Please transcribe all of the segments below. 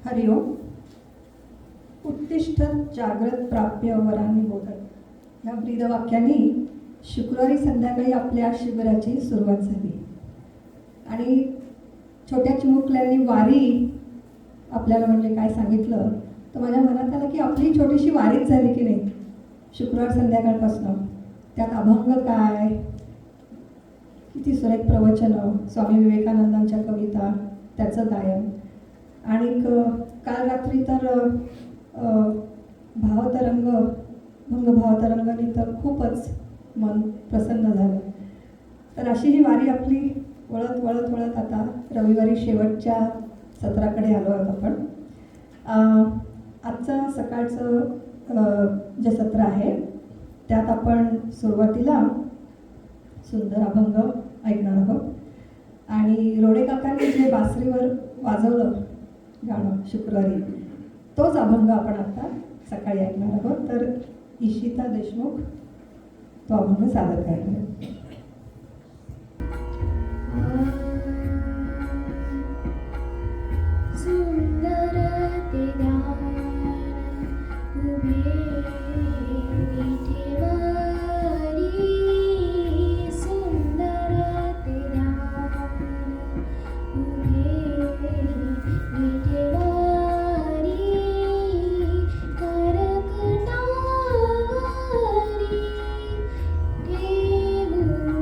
हरि ओम. उत्तिष्ठ जाग्रत प्राप्य वरांनी बोधत या ब्रीदवाक्यांनी शुक्रवारी संध्याकाळी आपल्या शिबिराची सुरुवात झाली आणि छोट्या चिमुकल्यांनी वारी आपल्याला म्हणजे काय सांगितलं तर माझ्या मनात आलं की आपली छोटीशी वारीच झाली की नाही शुक्रवार संध्याकाळपासून. त्यात अभंग काय, किती सुरेख प्रवचनं, स्वामी विवेकानंदांच्या कविता, त्याचं गायन आणि काल रात्री तर भावतरंगाने तर खूपच मन प्रसन्न झालं. तर अशी ही वारी आपली वळत वळत वळत आता रविवारी शेवटच्या सत्राकडे आलो आहोत आपण. आजचं सकाळचं जे सत्र आहे त्यात आपण सुरुवातीला सुंदर अभंग ऐकणार आहोत आणि रोडे काकांनी जे बासरीवर वाजवलं गाणं शुक्रवारी तोच अभंग आपण आता सकाळी ऐकणार आहोत. तर इशिता देशमुख तो अभंग सादर करणार आहे. सुंदर ते ध्यान उभे विठेवरी, सुंदर ते ध्यान उभे विठेवरी, करकटावरी ठेवूनिया,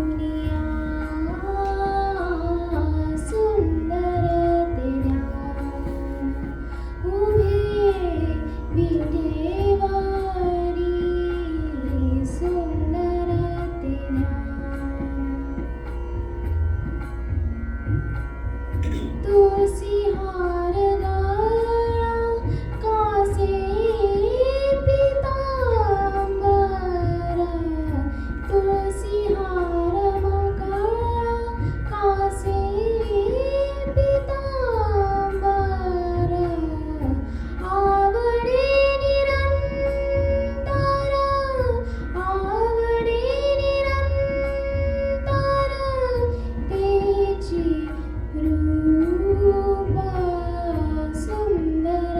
सुंदर ते ध्यान उभे विठेवरी, सुंदर ते ध्यान. तुळसी हार गळा कासे पितांबर, तुळसी हार गळा कासे पितांबर, आवडे निरंतर, आवडे निरंतर तेची रूप, सुंदर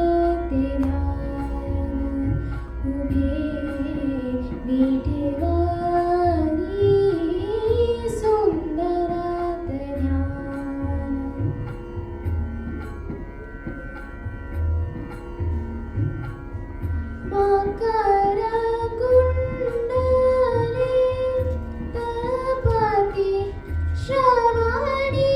ते ध्यान उभे विठेवरी, सुंदर ते ध्यान. मकर कुंडले तळपती श्रवणी,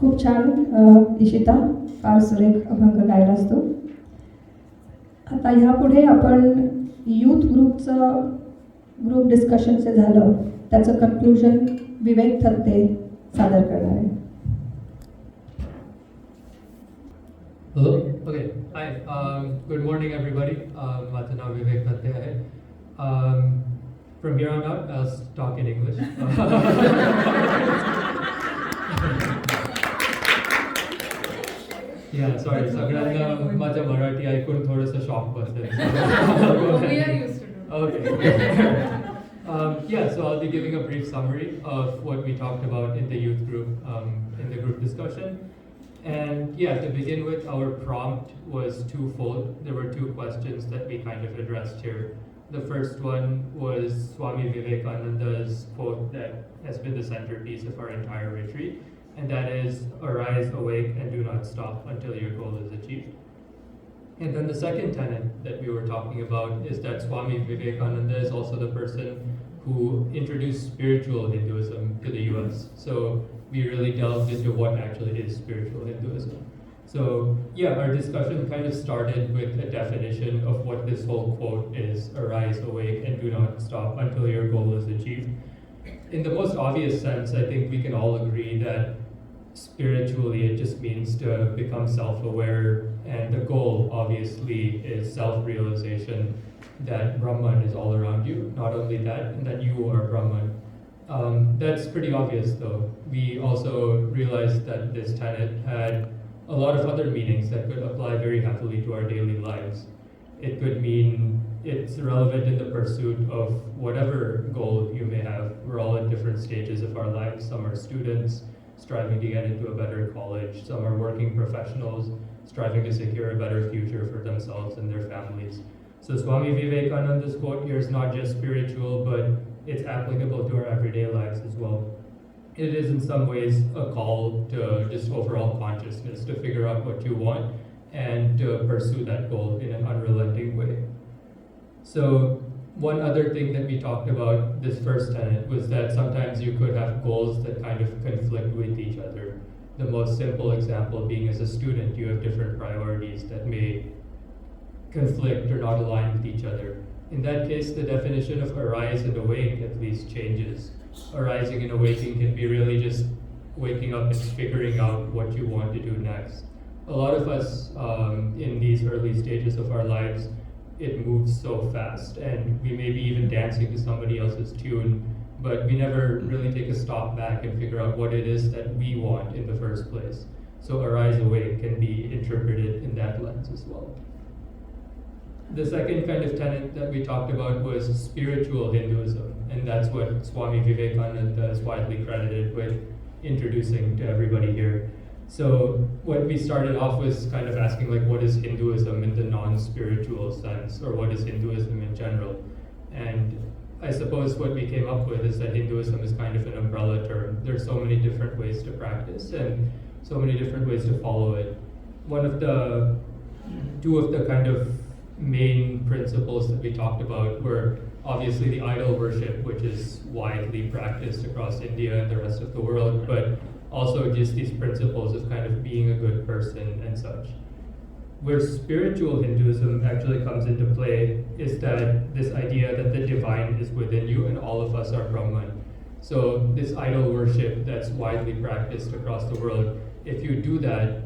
खूप छान इशिता फार सुरेख अभंग गायलास तू. आता ह्यापुढे आपण यूथ ग्रुप डिस्कशनचं झालं त्याचं कन्क्लुजन विवेक थत्ते सादर करणार आहे. Hello. Okay. Hi. Good morning, everybody. माझं नाव विवेक थत्ते आहे. From here on out, I'll talk in English. Yeah, sorry. सगळ्यांना माझं मराठी ऐकून थोडंसं शॉक बसेल. We are used to it. Okay. Yeah, so I'll be giving a brief summary of what we talked about in the youth group, in the group discussion. And yeah, to begin with, our prompt was twofold. There were two questions that we kind of addressed here. The first one was Swami Vivekananda's quote that has been the centerpiece of our entire retreat, and that is, "Arise, awake, and do not stop until your goal is achieved." And then the second tenet that we were talking about is that Swami Vivekananda is also the person who introduced spiritual Hinduism to the US. So we really delved into what actually is spiritual Hinduism. So yeah, our discussion kind of started with a definition of what this whole quote is: "Arise, awake, and do not stop until your goal is achieved." In the most obvious sense, I think we can all agree that spiritually it just means to become self-aware, and the goal obviously is self-realization that Brahman is all around you. Not only that, and that you are Brahman. That's pretty obvious though. We also realized that this tenet had a lot of other meanings that could apply very happily to our daily lives. It could mean it's relevant in the pursuit of whatever goal you may have. We're all at different stages of our lives. Some are students striving to get into a better college. Some are working professionals striving to secure a better future for themselves and their families. So Swami Vivekananda's quote here is not just spiritual, but it's applicable to our everyday lives as well. It is in some ways a call to just overall consciousness, to figure out what you want and to pursue that goal in an unrelenting way. So one other thing that we talked about this first tenet was that sometimes you could have goals that kind of conflict with each other. The most simple example being, as a student, you have different priorities that may conflict or not align with each other. In that case, the definition of arise and awake at least changes. Arising and awaking can be really just waking up and figuring out what you want to do next. A lot of us in these early stages of our lives, it moves so fast, and we may be even dancing to somebody else's tune, but we never really take a stop back and figure out what it is that we want in the first place. So arise, awake can be interpreted in that lens as well. The second kind of tenet that we talked about was spiritual Hinduism, and that's what Swami Vivekananda is widely credited with introducing to everybody here. So what we started off was kind of asking, like, what is Hinduism in the non-spiritual sense, or what is Hinduism in general? And I suppose what we came up with is that Hinduism is kind of an umbrella term. There's so many different ways to practice and so many different ways to follow it. Two of the kind of main principles that we talked about were obviously the idol worship, which is widely practiced across India and the rest of the world, but also just these principles of kind of being a good person and such. Where spiritual Hinduism actually comes into play is that this idea that the divine is within you and all of us are Brahman. So this idol worship that's widely practiced across the world, if you do that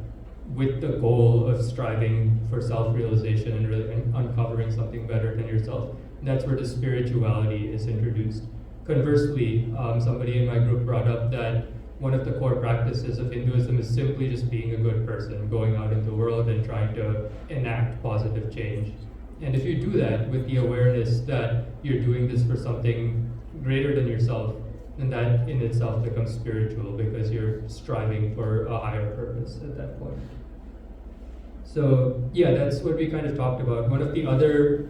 with the goal of striving for self-realization and really uncovering something better than yourself, that's where the spirituality is introduced. Conversely, somebody in my group brought up that one of the core practices of Hinduism is simply just being a good person, going out in the world and trying to enact positive change. And if you do that with the awareness that you're doing this for something greater than yourself, then that in itself becomes spiritual, because you're striving for a higher purpose at that point. So yeah, that's what we kind of talked about. One of the other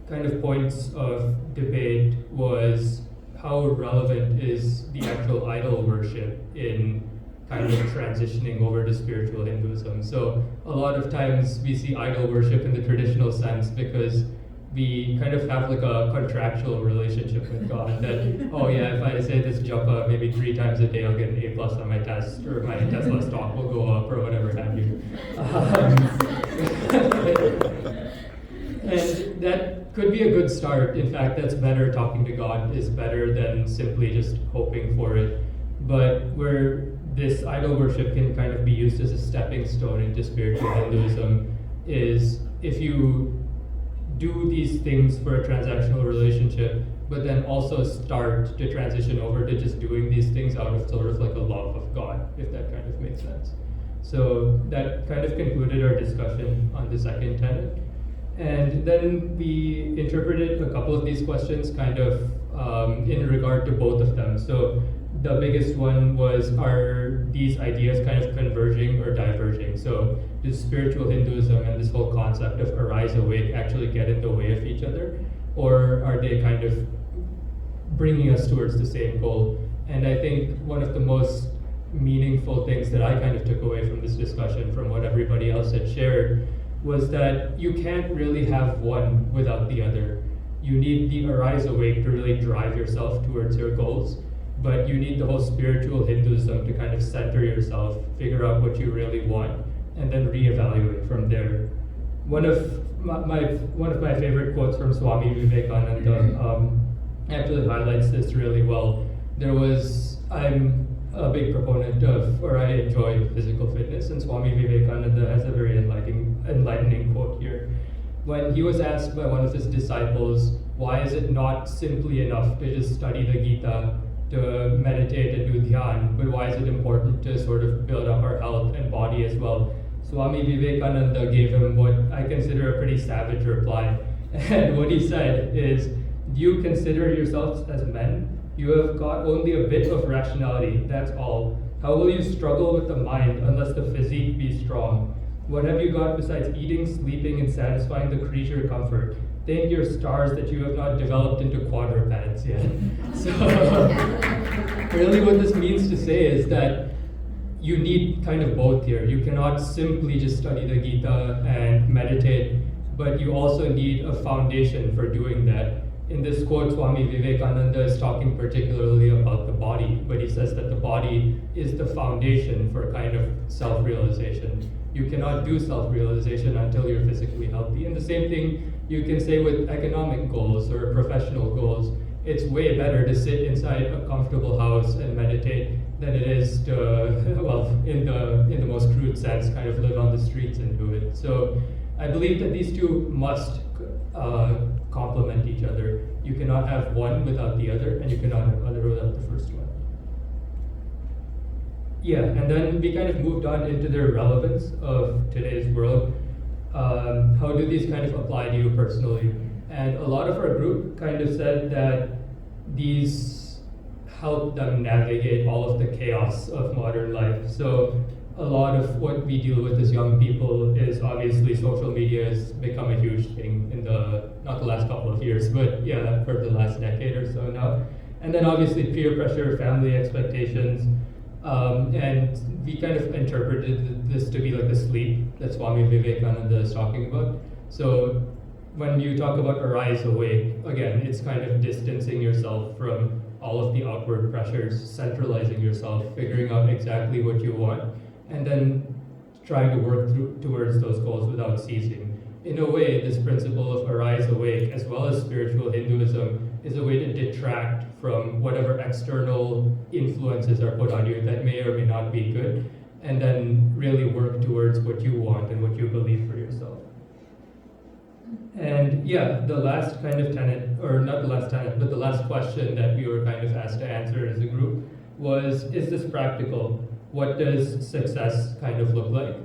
kind of points of debate was how relevant is the actual idol worship in kind of transitioning over to spiritual Hinduism. So a lot of times we see idol worship in the traditional sense because we kind of have like a contractual relationship with God that, oh yeah, if I say this japa maybe 3 times a day, I'll get an A plus on my test, or my Tesla stock will go up, or whatever have you. And that could be a good start. In fact, that's better. Talking to God is better than simply just hoping for it. But where this idol worship can kind of be used as a stepping stone into spiritual Hinduism is if you do these things for a transactional relationship, but then also start to transition over to just doing these things out of sort of like a love of God, if that kind of makes sense. So that kind of concluded our discussion on the second tenet. And then we interpreted a couple of these questions kind of in regard to both of them. So the biggest one was, are these ideas kind of converging or diverging? So does spiritual Hinduism and this whole concept of arise awake actually get in the way of each other? Or are they kind of bringing us towards the same goal? And I think one of the most meaningful things that I kind of took away from this discussion, from what everybody else had shared, was that you can't really have one without the other. You need the arise awake to really drive yourself towards your goals, but you need the whole spiritual Hinduism to kind of center yourself, figure out what you really want, and then reevaluate from there. One of my favorite quotes from Swami Vivekananda actually highlights this really well. I'm a big proponent of, or I enjoy physical fitness, and Swami Vivekananda has a very enlightening quote here. When he was asked by one of his disciples, why is it not simply enough to just study the Gita, to meditate and do dhyan, but why is it important to sort of build up our health and body as well? Swami Vivekananda gave him what I consider a pretty savage reply. And what he said is, do you consider yourselves as men? You have got only a bit of rationality, that's all. How will you struggle with the mind unless the physique be strong? What have you got besides eating, sleeping, and satisfying the creature comfort? Thank your stars that you have not developed into quadrupeds yet. So, really what this means to say is that you need kind of both here. You cannot simply just study the Gita and meditate, but you also need a foundation for doing that. In this quote, Swami Vivekananda is talking particularly about the body, but he says that the body is the foundation for kind of self-realization. You cannot do self-realization until you're physically healthy. And the same thing you can say with economic goals or professional goals. It's way better to sit inside a comfortable house and meditate than it is to, well, in the most crude sense, kind of live on the streets and do it. So I believe that these two must complement each other. You cannot have one without the other, and you cannot have other without the first one. Yeah, and then we kind of moved on into the relevance of today's world. How do these kind of apply to you personally? And a lot of our group kind of said that these help them navigate all of the chaos of modern life. So a lot of what we deal with as young people is obviously social media has become a huge thing in not the last couple of years, but yeah, for the last decade or so now. And then obviously peer pressure, family expectations, and we kind of interpreted this to be like the sleep that Swami Vivekananda is talking about. So when you talk about arise awake, again, it's kind of distancing yourself from all of the outward pressures, centralizing yourself, figuring out exactly what you want, and then trying to work towards those goals without ceasing. In a way, this principle of arise awake, as well as spiritual Hinduism, is a way to detract from whatever external influences are put on you that may or may not be good, and then really work towards what you want and what you believe for yourself. And yeah, the last kind of tenet, or not the last tenet, but the last question that we were kind of asked to answer as a group was, is this practical? What does success kind of look like?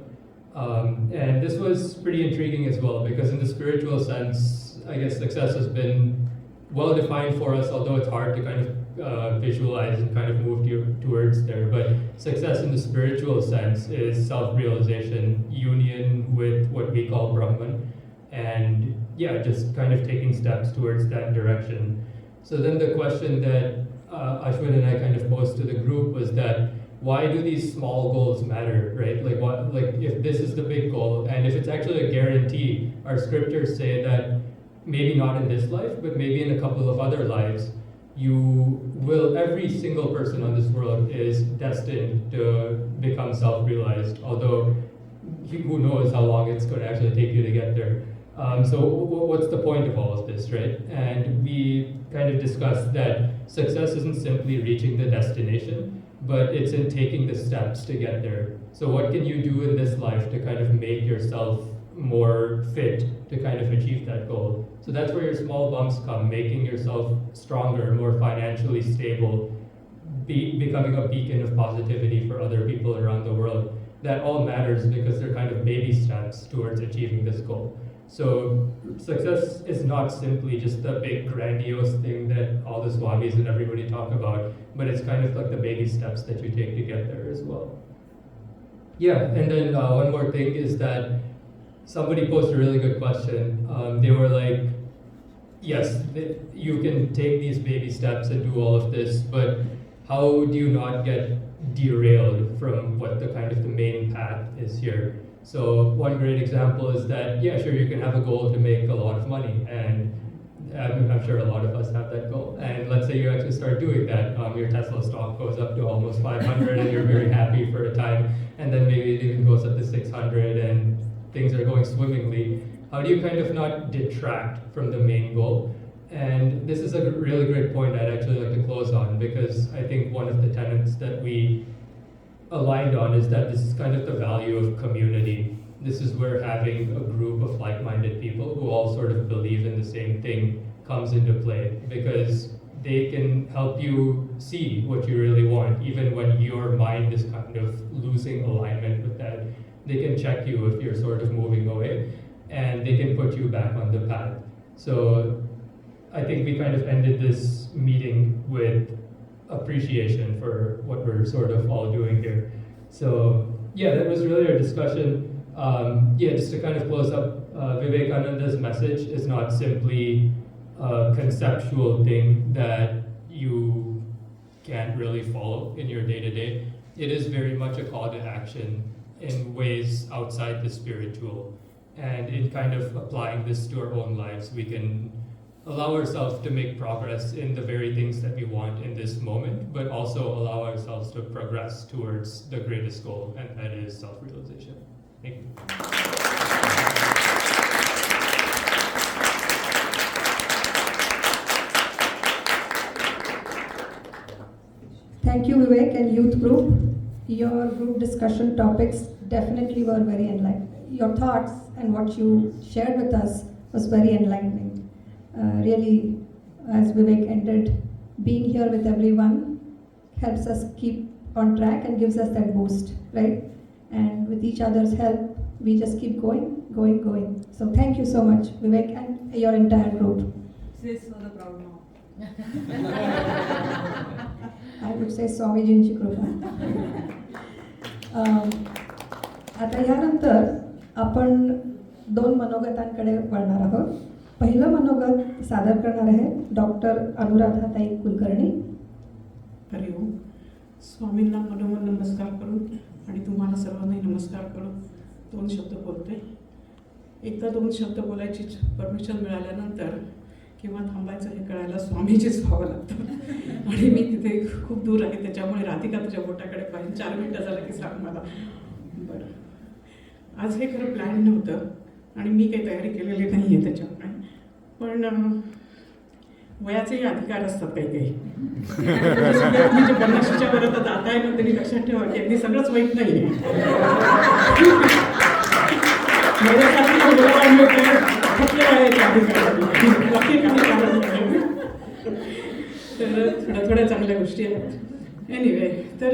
And this was pretty intriguing as well, because in the spiritual sense, I guess success has been well defined for us, although it's hard to kind of visualize and kind of move towards there. But success in the spiritual sense is self-realization, union with what we call Brahman, and yeah, just kind of taking steps towards that direction. So then the question that Ashwin and I kind of posed to the group was that, why do these small goals matter, right? Like if this is the big goal, and if it's actually a guarantee, our scriptures say that maybe not in this life, but maybe in a couple of other lives, every single person on this world is destined to become self-realized, although who knows how long it's going to actually take you to get there. So what's the point of all of this, right? And we kind of discussed that success isn't simply reaching the destination, but it's in taking the steps to get there. So what can you do in this life to kind of make yourself more fit to kind of achieve that goal? So that's where your small bumps come, making yourself stronger, more financially stable, becoming a beacon of positivity for other people around the world. That all matters because they're kind of baby steps towards achieving this goal. So success is not simply just the big grandiose thing that all the Swamis and everybody talk about, but it's kind of like the baby steps that you take to get there as well. Yeah, and then one more thing is that somebody posed a really good question. They were like, yes, you can take these baby steps and do all of this, but how do you not get derailed from what the kind of the main path is here? So one great example is that, yeah, sure, you can have a goal to make a lot of money, and I'm sure a lot of us have that goal. And let's say you actually start doing that, your Tesla stock goes up to almost 500 and you're very happy for a time, and then maybe it even goes up to 600 and things are going swimmingly. How do you kind of not detract from the main goal? And this is a really great point I'd actually like to close on, because I think one of the tenets that we aligned on is that this is kind of the value of community. This is where having a group of like-minded people who all sort of believe in the same thing comes into play, because they can help you see what you really want, even when your mind is kind of losing alignment with that. They can check you if you're sort of moving away, and they can put you back on the path. So I think we kind of ended this meeting with appreciation for what we're sort of all doing here. So yeah, that was really our discussion. Just to kind of close up, Vivekananda's message is not simply a conceptual thing that you can't really follow in your day-to-day. It is very much a call to action in ways outside the spiritual. And in kind of applying this to our own lives, we can allow ourselves to make progress in the very things that we want in this moment, but also allow ourselves to progress towards the greatest goal, and that is self-realization. Thank you. Thank you, Vivek and youth group. Your group discussion topics definitely were very enlightening. Your thoughts and what you shared with us was very enlightening. Really, as Vivek ended, being here with everyone helps us keep on track and gives us that boost, right? And with each other's help, we just keep going. So thank you so much, Vivek, and your entire group. This was the proud now. I would say स्वामीजींची कृपा. आता यानंतर आपण 2 मनोगतांकडे वळणार आहोत. पहिलं मनोगत सादर करणार आहे डॉक्टर अनुराधाताई कुलकर्णी. हरिओम. स्वामींना मनोमन नमस्कार करून आणि तुम्हाला सर्वांनाही नमस्कार करून 2 शब्द बोलते. एकदा 2 शब्द बोलायची परमिशन मिळाल्यानंतर किंवा थांबायचं हे कळायला स्वामीजीच व्हावं लागतं. आणि मी तिथे खूप दूर आहे, त्याच्यामुळे राधिका तुझ्या बोटाकडे पाहिजे 4 मिनिटं झालं की सांग मला. बरं, आज हे खरं प्लॅन नव्हतं आणि मी काही तयारी केलेली नाही आहे त्याच्यामुळे, पण वयाचेही अधिकार असतात काही. म्हणजे 50च्या वर आता जात आहे ना, तरी लक्षात ठेवा की अगदी सगळंच वाईट नाही आहे. तर थोड्या चांगल्या गोष्टी आहेत. एनिवे, तर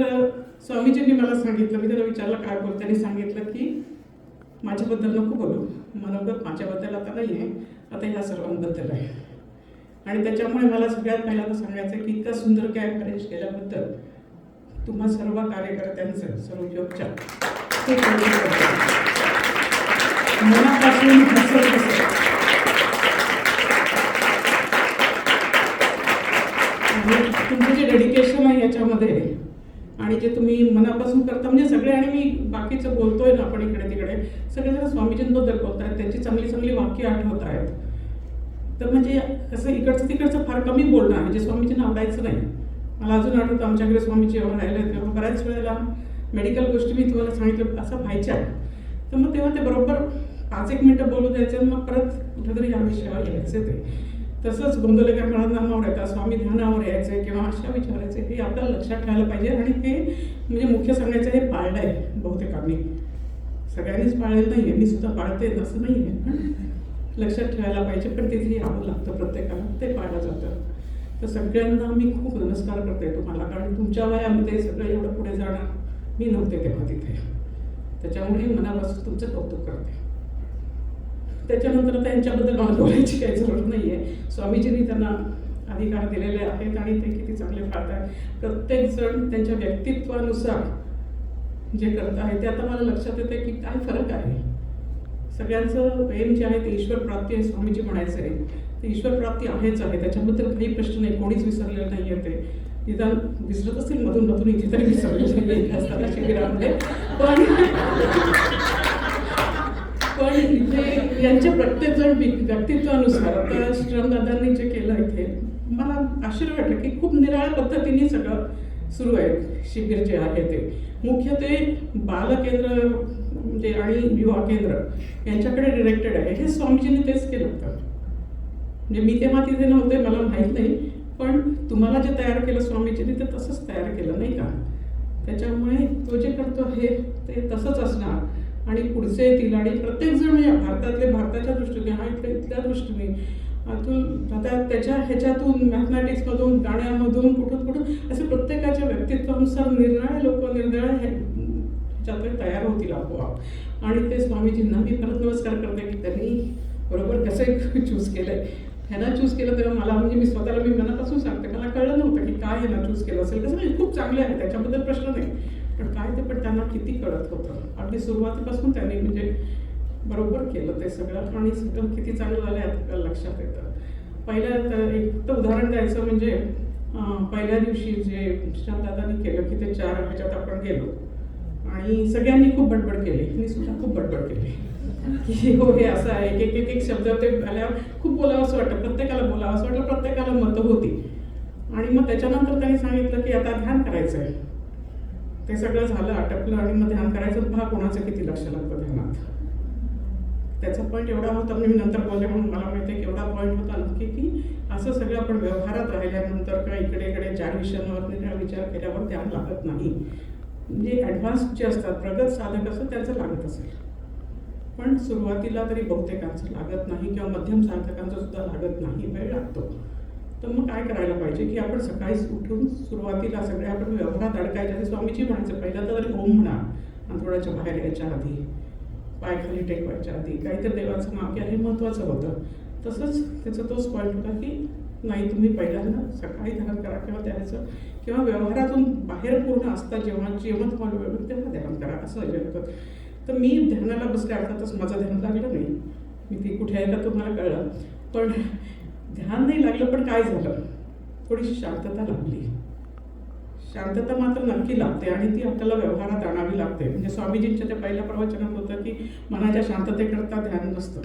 स्वामीजींनी मला सांगितलं, मी त्याला विचारलं काय बोल, त्यांनी सांगितलं की माझ्याबद्दल नको बोलू, मनोगत माझ्याबद्दल आता नाही आहे, आता ह्या सर्वांबद्दल आहे. आणि त्याच्यामुळे मला सगळ्यात पहिल्यांदा सांगायचं की इतका सुंदर कॅम्प अरेंज केल्याबद्दल तुम्हा सर्व कार्यकर्त्यांचं, सर्व योगच्या मनापासून तुमचं जे डेडिकेशन आहे याच्यामध्ये आणि जे तुम्ही मनापासून करता, म्हणजे सगळे, आणि मी बाकीचं बोलतोय ना आपण इकडे तिकडे, सगळेजण स्वामीजींबद्दल बोलत आहेत, त्यांची चांगली चांगली वाक्य आठवत आहेत. तर म्हणजे कसं इकडचं तिकडचं फार कमी बोलणं आहे, जे स्वामीजींना आवडायचं नाही. मला अजून आठवतं आमच्याकडे स्वामीजी जेव्हा राहिले तेव्हा बऱ्याच वेळेला मेडिकल गोष्टी मी तुम्हाला सांगितलं असं व्हायच्या. तर मग तेव्हा ते बरोबर 5-1 मिनटं बोलू द्यायचे आणि मग परत कुठेतरी या विषयावर यायचे ते. तसंच गोंदवलेकर नामावर येतात, स्वामी ध्यानावर यायचे किंवा अशा विचारायचे, हे आपल्याला लक्षात ठेवायला पाहिजे. आणि हे म्हणजे मुख्य सांगायचं हे पाळलं आहे बहुतेकांनी, सगळ्यांनीच पाळलेलं नाही आहे, मी सुद्धा पाळते असं नाही आहे, पण लक्षात ठेवायला पाहिजे. पण तिथे यावं लागतं प्रत्येकाला, ते पाळलं जातं. तर सगळ्यांना मी खूप नमस्कार करते तुम्हाला, कारण तुमच्या वयामध्ये सगळं एवढं पुढे जाणं मी नव्हते तेव्हा तिथे, त्याच्यामुळे मनापासून तुमचं कौतुक करते. त्याच्यानंतर त्यांच्याबद्दल मला बोलायची काही जरूर नाही आहे. स्वामीजींनी त्यांना अधिकार दिलेले आहेत आणि ते किती चांगले पाळतात. प्रत्येकजण त्यांच्या व्यक्तित्वानुसार जे करत आहे ते आता मला लक्षात येते की काय फरक आहे. सगळ्यांचं प्रेम जे आहे ते ईश्वर प्राप्ती आहे, स्वामीजी म्हणायचं आहे ते ईश्वर प्राप्ती आहेच आहे, त्याच्याबद्दल काही प्रश्न नाही, कोणीच विसरलेलं नाही आहे. ते निदान विसरत असतील मधून मधून, इथे तरी विसरलेलं नाही असताना शिबिरामध्ये. पण इथे यांच्या प्रत्येकजण व्यक्तित्वानुसार आता श्रमदादांनी जे केलं इथे मला आश्चर्य वाटलं की खूप निराळ्या पद्धतीने सगळं सुरू आहे. शिबिर जे आहे ते मुख्य ते बालकेंद्र म्हणजे आणि युवा केंद्र यांच्याकडे डिरेक्टेड आहे. हे स्वामीजींनी तेच केलं होतं. म्हणजे मी तेव्हा तिथे नव्हते, मला माहीत नाही, पण तुम्हाला जे तयार केलं स्वामीजींनी ते तसंच तयार केलं नाही का. त्याच्यामुळे तो जे करतो हे ते तसंच असणार आणि पुढचे येतील. आणि प्रत्येकजण या भारताच्या दृष्टीने हा इथल्या दृष्टीने आता त्याच्या ह्याच्यातून मॅथमॅटिक्समधून गाण्यामधून कुठून असे प्रत्येकाच्या व्यक्तित्वानुसार निरनिराळे लोक निरनिराळे ह्याच्यात तयार होतील आपोआप. आणि ते स्वामीजींना मी परत नमस्कार करते की त्यांनी बरोबर कसं चूज केलं आहे. ह्यांना चूज केलं तेव्हा मला म्हणजे मी मनापासून सांगते मला कळलं नव्हतं की काय ह्यांना चूज केलं असेल. कसं नाही खूप चांगले आहे त्याच्याबद्दल प्रश्न नाही, पण काय ते पण त्यांना किती कळत होतं. अगदी सुरुवातीपासून त्यांनी म्हणजे बरोबर केलं ते सगळं आणि सगळं किती चांगलं झालं आहे आपल्याला लक्षात येतं. एक फक्त उदाहरण द्यायचं म्हणजे पहिल्या दिवशी जे श्यामदादांनी केलं की ते 4 ह्याच्यात आपण गेलो आणि सगळ्यांनी खूप बडबड केली, मी सुद्धा खूप बडबड केली की हो हे असं आहे. एक शब्द ते आल्यावर खूप बोलावं असं वाटतं, प्रत्येकाला बोलावं असं वाटलं, प्रत्येकाला मतं होती. आणि मग त्याच्यानंतर त्यांनी सांगितलं की आता ध्यान करायचं आहे. ते सगळं झालं, आटपलं आणि मग ध्यान करायचं. पहा कोणाचं किती लक्ष लागतं ध्यानात. त्याचा पॉईंट एवढा होता, म्हणजे मी नंतर बोलले म्हणून मला माहिती आहे केवढा पॉईंट होता नक्की की असं सगळं आपण व्यवहारात राहिल्यानंतर किंवा इकडे 4 विषयांवर विचार केल्यावर ध्यान लागत नाही. म्हणजे ॲडव्हान्स जे असतात प्रगत साधक असं त्यांचं लागत असेल, पण सुरुवातीला तरी बहुतेकांचं लागत नाही किंवा मध्यम साधकांचं सुद्धा लागत नाही, वेळ लागतो. तर मग काय करायला पाहिजे की आपण सकाळीच उठून सुरुवातीला सगळे आपण व्यवहारात अडकायच्या आधी स्वामीजी म्हणायचं पहिल्यांदा तरी ओम म्हणा अंथरुणाच्या बाहेर यायच्या आधी, पाय खाली टेकवायच्या आधी काहीतरी देवाचं नाव घ्या, हे महत्त्वाचं होतं. तसंच त्याचा तोच पॉईंट होता की नाही तुम्ही पहिल्यांदा सकाळी ध्यान करा किंवा द्यायचं किंवा व्यवहारातून बाहेर पूर्ण असता जेव्हा तुम्हाला वेळ मिळेल तेव्हा ध्यान करा असं जे होतं. तर मी ध्यानाला बसले, अर्थातच माझं ध्यान लागलं नाही, मी ती कुठे आहे का तुम्हाला कळलं, पण ध्यान नाही लागलं. पण काय झालं, थोडीशी शांतता लागली. शांतता मात्र नक्की लागते आणि ती आपल्याला व्यवहारात आणावी लागते. म्हणजे स्वामीजींच्या त्या पहिल्या प्रवचनात होतं की मनाच्या शांततेकरता ध्यान नसतं.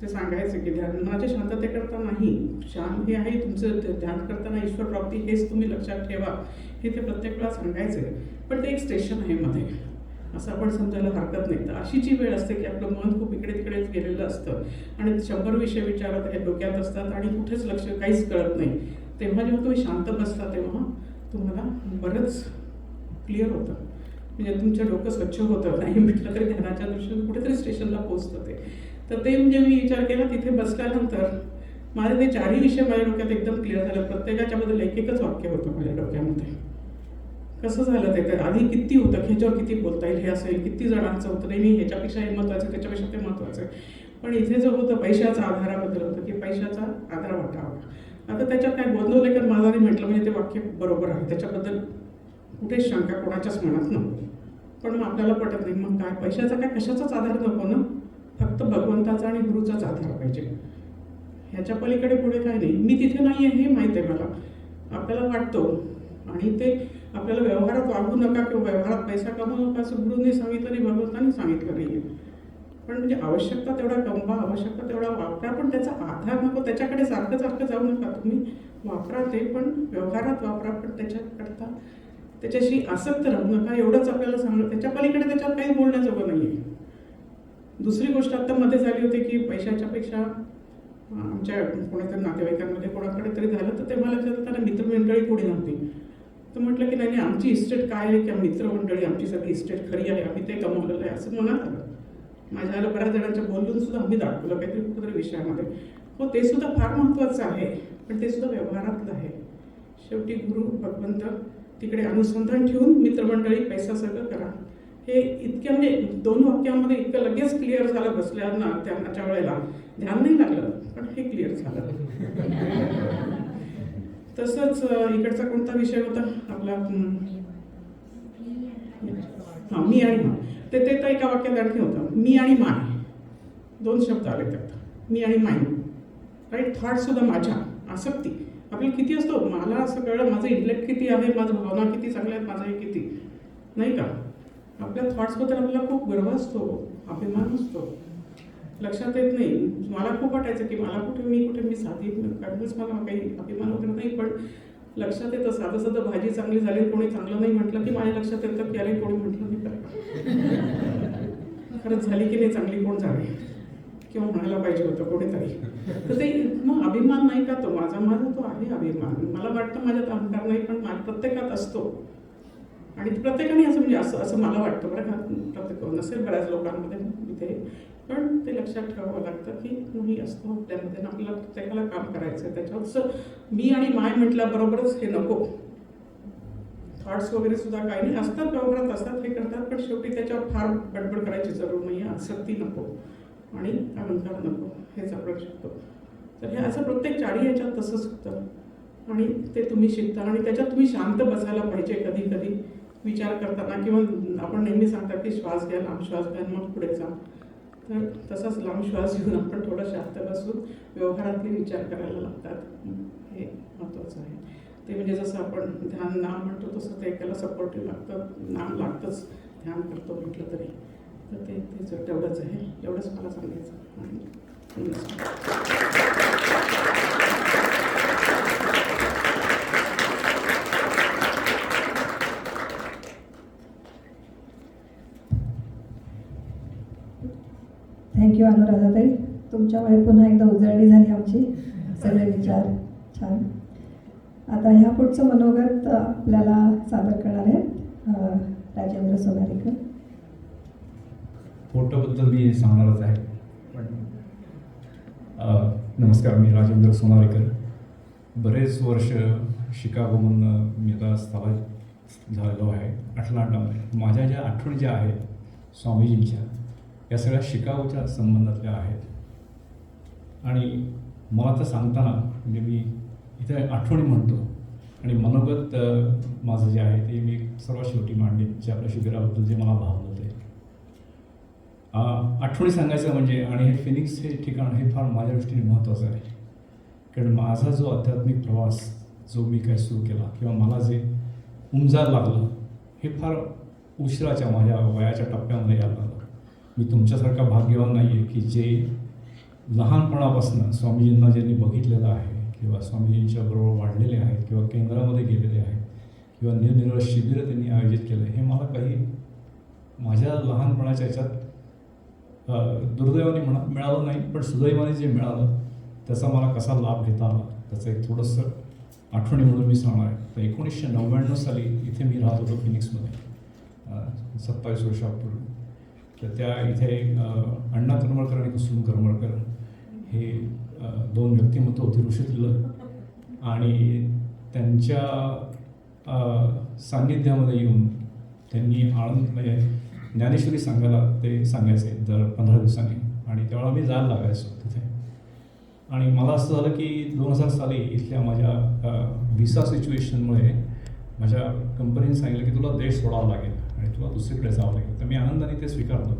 ते सांगायचं की ध्यान मनाच्या शांततेकरता नाही, हे आहे तुमचं ध्यान करताना ईश्वर प्राप्ती हेच तुम्ही लक्षात ठेवा, हे ते प्रत्येक वेळा सांगायचं आहे. पण ते एक स्टेशन आहे मध्ये, असं आपण समजायला हरकत नाही. तर अशी जी वेळ असते की आपलं मन खूप इकडे तिकडेच गेलेलं असतं आणि 100 विषय विचारत हे डोक्यात असतात आणि कुठेच लक्ष काहीच कळत नाही. तेव्हा जेव्हा तुम्ही शांत बसता तेव्हा तुम्हाला बरंच क्लिअर होतं, म्हणजे तुमचं डोकं स्वच्छ होतं. नाही म्हटलं तरी ध्यानाच्या दृष्टीने कुठेतरी स्टेशनला पोहोचतं ते. तर ते म्हणजे मी विचार केला तिथे बसल्यानंतर माझे ते 4ही विषय माझ्या डोक्यात एकदम क्लिअर झालं. प्रत्येकाच्याबद्दल एकच वाक्य होतं माझ्या डोक्यामध्ये. कसं झालं ते तर आधी किती होतं की ह्याच्यावर किती बोलता येईल हे असेल, किती जणांचं होतं नाही ह्याच्यापेक्षा हे महत्त्वाचं त्याच्यापेक्षा ते महत्त्वाचं आहे. पण इथे जो होतं पैशाचा आधाराबद्दल होतं की पैशाचा आधार वाटावा. आता त्याच्यात काय गोंदवलेकर महाराजांनी म्हटलं म्हणजे ते वाक्य बरोबर आहे, त्याच्याबद्दल कुठेच शंका कोणाच्याच मनात नको. पण मग आपल्याला पटत नाही, मग काय पैशाचा काय कशाचाच आधार नको ना, फक्त भगवंताचा आणि गुरुचाच आधार पाहिजे, ह्याच्या पलीकडे पुढे काय नाही. मी तिथे नाही आहे हे माहीत आहे मला, आपल्याला वाटतो आणि ते आपल्याला व्यवहारात वागू नका किंवा व्यवहारात पैसा कमवू नका असं गुरुंनी सांगितलं नाही, भगवंतांनी सांगितलं नाही आहे. पण म्हणजे आवश्यकता तेवढा कमवा, आवश्यकता तेवढा वापरा, पण त्याचा आधार नको, त्याच्याकडे सारखं सारखं जाऊ नका. तुम्ही वापरा ते, पण व्यवहारात वापरा, पण त्याच्याकरता त्याच्याशी आसक्त राहू नका. एवढंच आपल्याला सांगणं. त्याच्या पलीकडे त्याच्यात काही बोलण्याजोगं नाही आहे. दुसरी गोष्ट आत्ता मध्ये झाली होती की पैशाच्या पेक्षा आमच्या कोणातरी नातेवाईकांमध्ये कोणाकडे तरी झालं, तर तेव्हा लक्षात येताना मित्रमंडळी कोणी नव्हती. तर म्हटलं की नाही नाही, आमची इस्टेट काय आहे, की मित्रमंडळी आमची सगळी इस्टेट खरी आहे, आम्ही ते कमवलेलं आहे असं मनात आलं. माझ्याला बऱ्याच जणांच्या बोलून सुद्धा आम्ही दाखवलं काहीतरी कुठेतरी विषयामध्ये. हो, ते सुद्धा फार महत्त्वाचं आहे, पण ते सुद्धा व्यवहारातलं आहे. शेवटी गुरु भगवंत तिकडे अनुसंधान ठेवून मित्रमंडळी पैसा सगळं करा. हे इतक्या म्हणजे 2 वाक्यामध्ये इतकं लगेच क्लिअर झालं बसल्याना त्याच्या वेळेला. ध्यान नाही लागलं, पण हे क्लिअर झालं. तसंच इकडचा कोणता विषय होता आपला, हां, मी आणि माय. ते तर एका वाक्यात आणखी होतं, मी आणि माय. 2 शब्द आले त्यात, मी आणि माय. राईट, थॉटसुद्धा माझ्या, आसक्ती आपल्याला किती असतो. मला असं कळलं माझं इंटलेक्ट किती आहे, माझं भावना किती चांगल्या आहेत, माझं हे किती नाही का. आपल्या थॉट्सबद्दल आपल्याला खूप गर्व असतो, अभिमान असतो. लक्षात येत नाही. मला खूप वाटायचं की मला कुठे मी साधी, कारणच मला काही अभिमान वगैरे नाही, पण लक्षात येतं साधं साधं भाजी चांगली झाली, कोणी चांगलं नाही म्हटलं की माझ्या लक्षात येतं की अरे कोणी म्हटलं नाही बरं खरंच झाली की नाही चांगली, कोण झाली किंवा म्हणायला पाहिजे होतं कोणीतरी. तर ते मग अभिमान नाही का तो माझा तो आहे अभिमान. मला वाटतं माझ्यात अहंकार नाही, पण प्रत्येकात असतो. आणि प्रत्येकाने असं म्हणजे असं मला वाटतं बरं का, प्रत्येक नसेल बऱ्याच लोकांमध्ये इथे, पण ते लक्षात ठेवावं लागतं की नाही असतो आपल्यामध्ये, आपल्याला प्रत्येकाला काम करायचं आहे. त्याच्यावर मी आणि माय म्हटल्याबरोबरच हे नको. थॉट्स वगैरे सुद्धा काही नाही, असतात व्यवहारात असतात, हे करतात, पण शेवटी त्याच्यावर फार गडबड करायची जरूर नाही आहे. आसक्ती नको आणि अहंकार नको, हेच आपण शिकतो. तर हे असं प्रत्येक 4 याच्यात तसंच होतं. आणि ते तुम्ही शिकता आणि त्याच्यात तुम्ही शांत बसायला पाहिजे कधी कधी विचार करताना, किंवा आपण नेहमी सांगतात की श्वास घ्या, लांब श्वास घ्या, मग पुढे जा. तर तसाच लांब श्वास घेऊन आपण थोडं शांत बसून व्यवहारातले विचार करायला लागतात. हे महत्त्वाचं आहे. ते म्हणजे जसं आपण ध्यान नाम म्हणतो तसं ते एकाला सपोर्टिव्ह लागतं, नाम लागतंच ध्यान करतो म्हटलं तरी. तर ते तेवढंच आहे, एवढंच मला सांगायचं. आणि थँक्यू अनुराधाताई. तुमच्यामुळे पुन्हा एकदा उजळणी झाली आमची, सगळे विचार छान. आता ह्या पुढचं मनोगत आपल्याला सादर करणार आहेत राजेंद्र सोनारीकर. फोटोबद्दल मी सांगणारच आहे, पण नमस्कार, मी राजेंद्र सोनारीकर. बरेच वर्ष शिकागोमधून मी आता स्थलांतरित झालेलो आहे अटलांटामध्ये. माझ्या ज्या आठवणी ज्या आहेत स्वामीजींच्या, या सगळ्या शिकागोच्या संबंधातल्या आहेत. आणि मला तर सांगताना म्हणजे मी इथे आठवणी म्हणतो आणि मनोगत माझं जे आहे ते मी सर्वात शेवटी मांडले, जे आपल्या शिबिराबद्दल जे मला भावलं होते. आठवणी सांगायचं म्हणजे, आणि हे फिनिक्स हे ठिकाण हे फार माझ्या दृष्टीने महत्त्वाचं आहे. कारण माझा जो आध्यात्मिक प्रवास जो मी काय सुरू केला किंवा मला जे उमजार लागलं, हे फार उशिराच्या माझ्या वयाच्या टप्प्यामध्ये यायला लागलं. मी तुमच्यासारखा भाग्यवान नाही आहे की जे लहानपणापासून स्वामीजींना ज्यांनी बघितलेलं आहे किंवा स्वामीजींच्या बरोबर वाढलेले आहेत किंवा केंद्रामध्ये गेलेले आहेत किंवा निरनिराळे शिबिरं त्यांनी आयोजित केलं. हे मला काही माझ्या लहानपणाच्या याच्यात दुर्दैवाने मिळालं नाही, पण सुदैवाने जे मिळालं त्याचा मला कसा लाभ घेता आला त्याचं एक थोडंसं आठवणी म्हणून मी सांगणार आहे. तर 1999 साली इथे मी राहत होतो फिनिक्समध्ये, 27 वर्षापूर्वी. तर त्या इथे अण्णा करमळकर आणि कुसुम करमळकर हे 2 व्यक्तिमत्व होते ऋषीतलं, आणि त्यांच्या सान्निध्यामध्ये येऊन त्यांनी आळंद म्हणजे ज्ञानेश्वरी सांगायला ते सांगायचे दर 15 दिवसांनी, आणि त्यावेळेला मी जायला लागायचो तिथे. आणि मला असं झालं की 2000 साली इथल्या माझ्या व्हिसा सिच्युएशनमुळे माझ्या कंपनीने सांगितलं की तुला देश सोडावा लागेल आणि तुला दुसरीकडे जावं लागेल. तर मी आनंदाने ते स्वीकारलं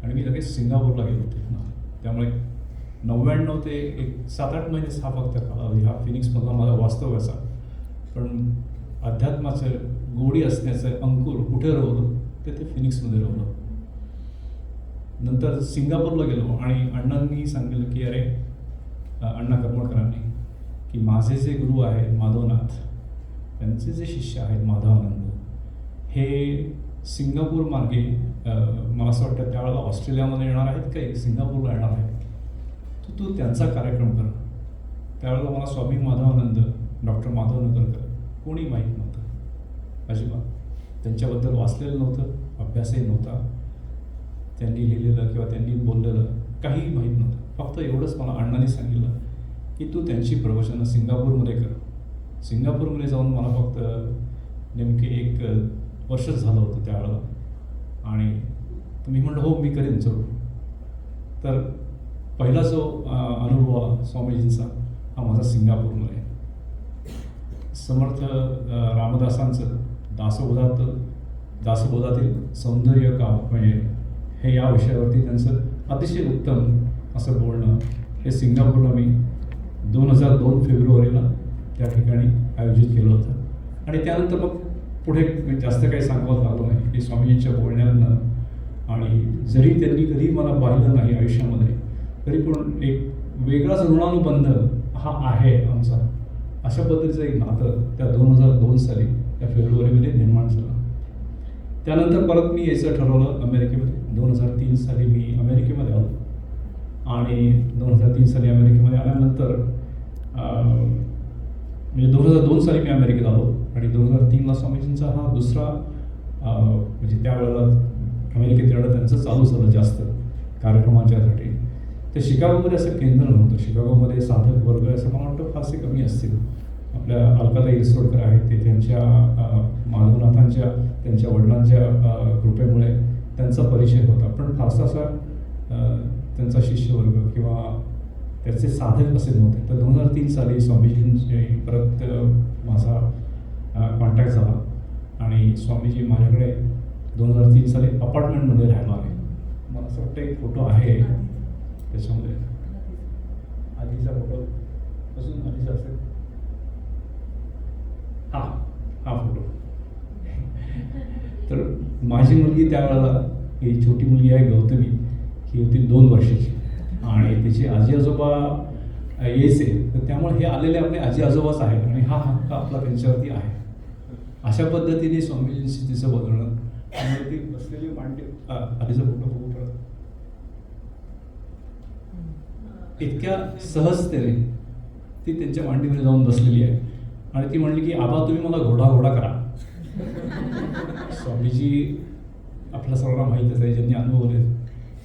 आणि मी लगेच सिंगापूरला गेलो तिथनं. त्यामुळे 99 ते एक 7-8 महिने हा फक्त कालावधी हा फिनिक्समधला माझा वास्तव्याचा. पण अध्यात्माचं गोडी असण्याचं अंकुर कुठे रोवलं ते फिनिक्समध्ये रोवलं. नंतर सिंगापूरला गेलो आणि अण्णांनी सांगितलं की अरे अण्णा करमळकरांनी की माझे जे गुरु आहेत माधवनाथ, त्यांचे जे शिष्य आहेत माधवानंद, हे सिंगापूर मार्गे मला असं वाटतं त्यावेळेला ऑस्ट्रेलियामध्ये येणार आहेत काही, सिंगापूरला येणार आहेत, तर तू त्यांचा कार्यक्रम कर. त्यावेळेला मला स्वामी माधवानंद, डॉक्टर माधव नगरकर कोणी माहीत नव्हतं अजिबात. त्यांच्याबद्दल वाचलेलं नव्हतं, अभ्यासही नव्हता, त्यांनी लिहिलेलं किंवा त्यांनी बोललेलं काही माहीत नव्हतं. फक्त एवढंच मला अण्णांनी सांगितलं की तू त्यांची प्रवचनं सिंगापूरमध्ये कर. सिंगापूरमध्ये जाऊन मला फक्त नेमके 1 वर्षच झालं होतं त्यावेळेला, आणि मी म्हटलं हो मी करेन जरूर. तर पहिला जो अनुभव स्वामीजींचा हा माझा सिंगापूरमध्ये. समर्थ रामदासांचं दासबोधातील सौंदर्य का म्हणजे हे या विषयावरती त्यांचं अतिशय उत्तम असं बोलणं हे सिंगापूरला मी 2002 फेब्रुवारीला त्या ठिकाणी आयोजित केलं होतं. आणि त्यानंतर मग पुढे जास्त काही सांगत आलो नाही की स्वामीजींच्या बोलण्यातनं, आणि जरी त्यांनी कधी मला पाहिलं नाही आयुष्यामध्ये तरी पण एक वेगळाच ऋणानुबंध हा आहे आमचा. अशा पद्धतीचं एक नातं त्या 2002 साली त्या फेब्रुवारीमध्ये निर्माण झालं. त्यानंतर परत मी यायचं ठरवलं अमेरिकेमध्ये. 2003 साली मी अमेरिकेमध्ये आलो, आणि 2003 साली अमेरिकेमध्ये आल्यानंतर म्हणजे 2002 साली मी अमेरिकेत आलो, आणि 2003ला स्वामीजींचा हा दुसरा म्हणजे त्यावेळेला अमेरिकेत येणं त्यांचं चालू झालं जास्त कार्यक्रमाच्यासाठी. ते शिकागोमध्ये असं केंद्र नव्हतं. शिकागोमध्ये साधक वर्ग असं मला वाटतं फारसे कमी असतील. आपल्या अलकाताई रिसोडकर आहेत, ते त्यांच्या माधवनाथांच्या त्यांच्या वडिलांच्या कृपेमुळे त्यांचा परिचय होता, पण फारसा असा त्यांचा शिष्यवर्ग किंवा त्याचे साधक असे नव्हते. तर 2003 साली स्वामीजींची परत माझा कॉन्टॅक्ट झाला, आणि स्वामीजी माझ्याकडे 2003 साली अपार्टमेंटमध्ये राहायला आले. मला असं वाटतं एक फोटो आहे त्याच्यामध्ये, आधीचा फोटो अजून आधीचा असेल, हा फोटो. तर माझी मुलगी त्यावेळेला, ही छोटी मुलगी आहे गौतमी, ही होती 2 वर्षाची, आणि तिचे आजी आजोबा यायचे, तर त्यामुळे हे आलेले आपले आजी आजोबाच आहेत, आणि हा हक्क आपला त्यांच्यावरती आहे. अशा पद्धतीने स्वामीजींशी तिचं बोलणं, आणि ती बसलेली मांडी, आधीचा फोटो बघू परत, इतक्या सहजतेने ती त्यांच्या मांडीमध्ये जाऊन बसलेली आहे, आणि ती म्हणली की आबा तुम्ही मला घोडा करा. स्वामीजी आपल्या सर्वांना माहीतच आहे, ज्यांनी अनुभवले,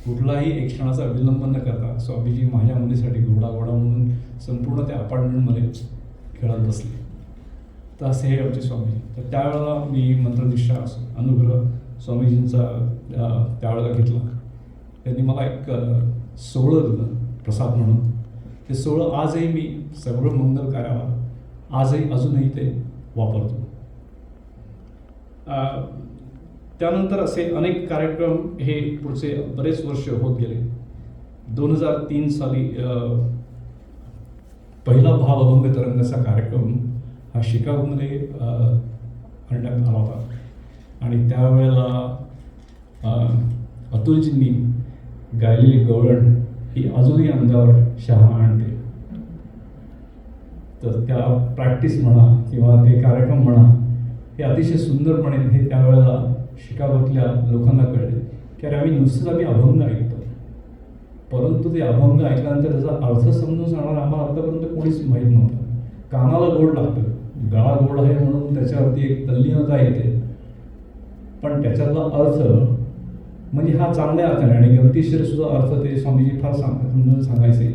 कुठलाही एक क्षणाचा विलंब न करता स्वामीजी माझ्या मुलीसाठी घोडा म्हणून संपूर्ण त्या अपार्टमेंटमध्ये खेळत बसले. तर असे हे आमचे स्वामीजी. तर त्यावेळेला मी मंत्रदीक्षा अनुग्रह स्वामीजींचा त्यावेळेला घेतला. त्यांनी मला एक 16 दिलं प्रसाद म्हणून. ते 16 आजही मी सगळं मंगल कार्याला अजूनही ते वापरतो. त्यानंतर असे अनेक कार्यक्रम हे पुढचे बरेच वर्ष होत गेले. 2003 साली पहिला भावअभंग तरंगाचा कार्यक्रम हा शिकागोमध्ये आणण्यात आला होता, आणि त्यावेळेला अतुलजींनी गायलेली गवळण ही अजूनही अंगावर शहा आणते. तर त्या प्रॅक्टिस म्हणा किंवा ते कार्यक्रम म्हणा, हे अतिशय सुंदरपणे हे त्यावेळेला शिकागोतल्या लोकांना कळले की अरे आम्ही अभंग ऐकतो, परंतु ते अभंग ऐकल्यानंतर त्याचा अर्थ समजून सांगणार आम्हाला आतापर्यंत कोणीच माहीत नव्हतं. कानाला गोड लागतं, गळा गोड आहे म्हणून त्याच्यावरती एक तल्लीनता येते, पण त्याच्यातला अर्थ म्हणजे हा चांगल्या अर्थाने आणि गमतीशीर सुद्धा अर्थ ते स्वामीजी फार समजून सांगायचे.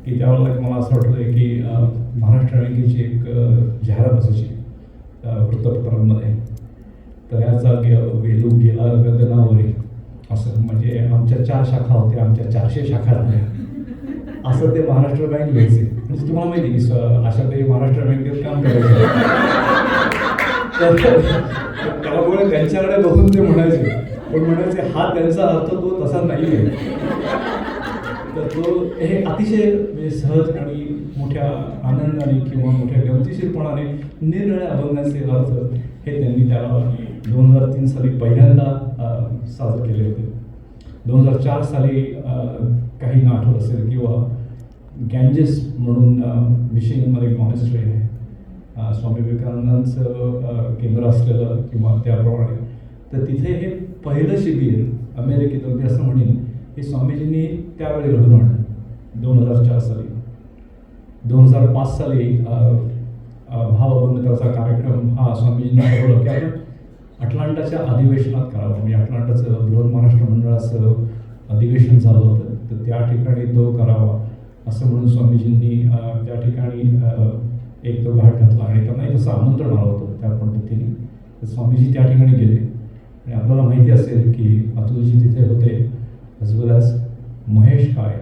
की त्यावेळेला मला असं वाटलं की महाराष्ट्र बँकेची एक जाहिरात असायची वृत्तपत्रांमध्ये, तर याचा वेलू गेला गगनावरी, असं म्हणजे आमच्या 4 शाखा होत्या, आमच्या 400 शाखा झाल्या, असं ते महाराष्ट्र बँक लिहायचे. म्हणजे तुम्हाला माहिती की अशा तरी महाराष्ट्र बँकेत काम करायचं. त्यामुळे त्यांच्याकडे बघून ते म्हणायचे, पण म्हणायचे हा त्यांचा अर्थ तो तसा नाही आहे. तर तो हे अतिशय म्हणजे सहज आणि मोठ्या आनंदाने किंवा मोठ्या गमतीशीरपणाने निरनिराळ्या अभंगांचे अर्थ हे त्यांनी त्याला 2003 साली पहिल्यांदा सादर केले होते. 2004 साली काहींना आठवत असेल किंवा गँजेस म्हणून मिशिगनमध्ये एक मॉनेस्ट्री आहे, स्वामी विवेकानंदांचं केंद्र असलेलं किंवा त्याप्रमाणे. तर तिथे हे पहिलं शिबिर अमेरिकेतून मी असं म्हणेन की स्वामीजींनी त्यावेळी घडून आणलं 2004 साली. 2005 साली भावबंधताचा कार्यक्रम हा स्वामीजींनी ठरवलं की आपण अटलांटाच्या अधिवेशनात करावं. म्हणजे अटलांटाचं बृहन महाराष्ट्र मंडळाचं अधिवेशन झालं होतं, तर त्या ठिकाणी तो करावा असं म्हणून स्वामीजींनी त्या ठिकाणी एक तो घाट घातला आणि त्यांनाही तसं आमंत्रण आलं होतं त्या पद्धतीने. तर स्वामीजी त्या ठिकाणी गेले आणि आपल्याला माहिती असेल की अतुलजी तिथे होते, ॲज वेल ॲज महेश काय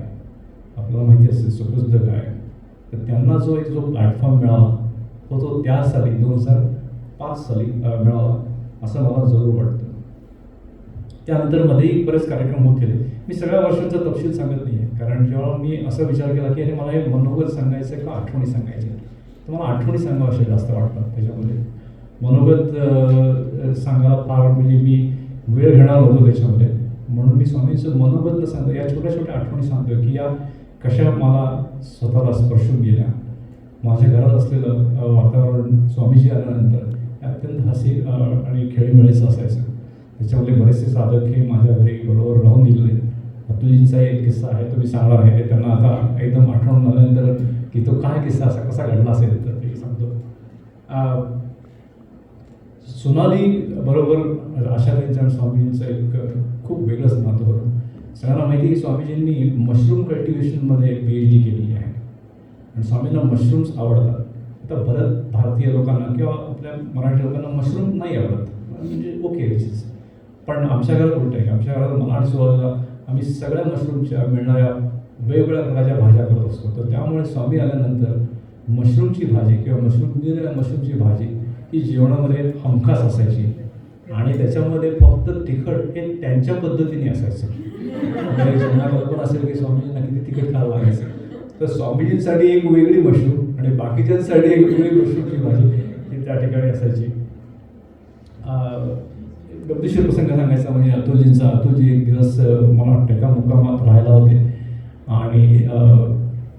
आपल्याला माहिती असेल सुप्रसिद्ध गायक. तर त्यांना जो प्लॅटफॉर्म मिळाला तो त्या साली 2005 साली मिळाला असं मला जरूर वाटतं. त्यानंतर मध्येही बरेच कार्यक्रम होत गेले. मी सगळ्या वर्षांचा तपशील सांगत नाही आहे, कारण जेव्हा मी असा विचार केला की अरे मला हे मनोगत सांगायचं आहे का आठवणी सांगायच्या, तर मला आठवणी सांगावं असे जास्त वाटतात. त्याच्यामध्ये मनोगत सांगायला फार म्हणजे मी वेळ घेणार होतो त्याच्यामध्ये, म्हणून मी स्वामींचं मनोगत न सांगतो, या छोट्या छोट्या आठवणी सांगतो की या कशा मला स्वतःला स्पर्शून गेल्या. माझ्या घरात असलेलं वातावरण स्वामीजी आल्यानंतर अत्यंत हसी आणि खेळीमेळीचं असायचं. त्याच्यामध्ये बरेचसे साधक हे माझ्या घरी बरोबर राहून दिलेले. अतुलजींचा एक किस्सा आहे तो मी सांगणार आहे, ते त्यांना आता एकदम आठवण आल्यानंतर की तो काय किस्सा असा कसा घडला असेल तर ते सांगतो. सोनाली बरोबर आशाताईंचं आणि स्वामीजींचं एक खूप वेगळंच नातं होतं. सगळ्यांना माहिती आहे की स्वामीजींनी मशरूम कल्टिवेशनमध्ये PhD केलेली आहे आणि स्वामींना मशरूम्स आवडतात. आता बऱ्याच भारतीय लोकांना किंवा आपल्या मराठी लोकांना मशरूम नाही आवडत, म्हणजे ओके दिस. पण आमच्या घरात उलट आहे. आमच्या घरात मला आणि सुवाला आम्ही सगळ्या मशरूमच्या मिळणाऱ्या वेगवेगळ्या प्रकारच्या भाज्या करत असतो. तर त्यामुळे स्वामी आल्यानंतर मशरूमची भाजी किंवा मशरूमची भाजी ही जेवणामध्ये हमखास असायची आणि त्याच्यामध्ये फक्त तिखट हे त्यांच्या पद्धतीने असायचं. म्हणजे ज्यांना कल्पना असेल की स्वामीजींना किती तिखट खायला लागायचं, तर स्वामीजींसाठी एक वेगळी मशरूम आणि बाकीच्यांसाठी एक वेगळी मशरूमची भाजी ही त्या ठिकाणी असायची. गमतीशीर प्रसंग सांगायचा म्हणजे अतुलजी एक दिवस मला वाटतं एका मुक्कामात राहायला होते आणि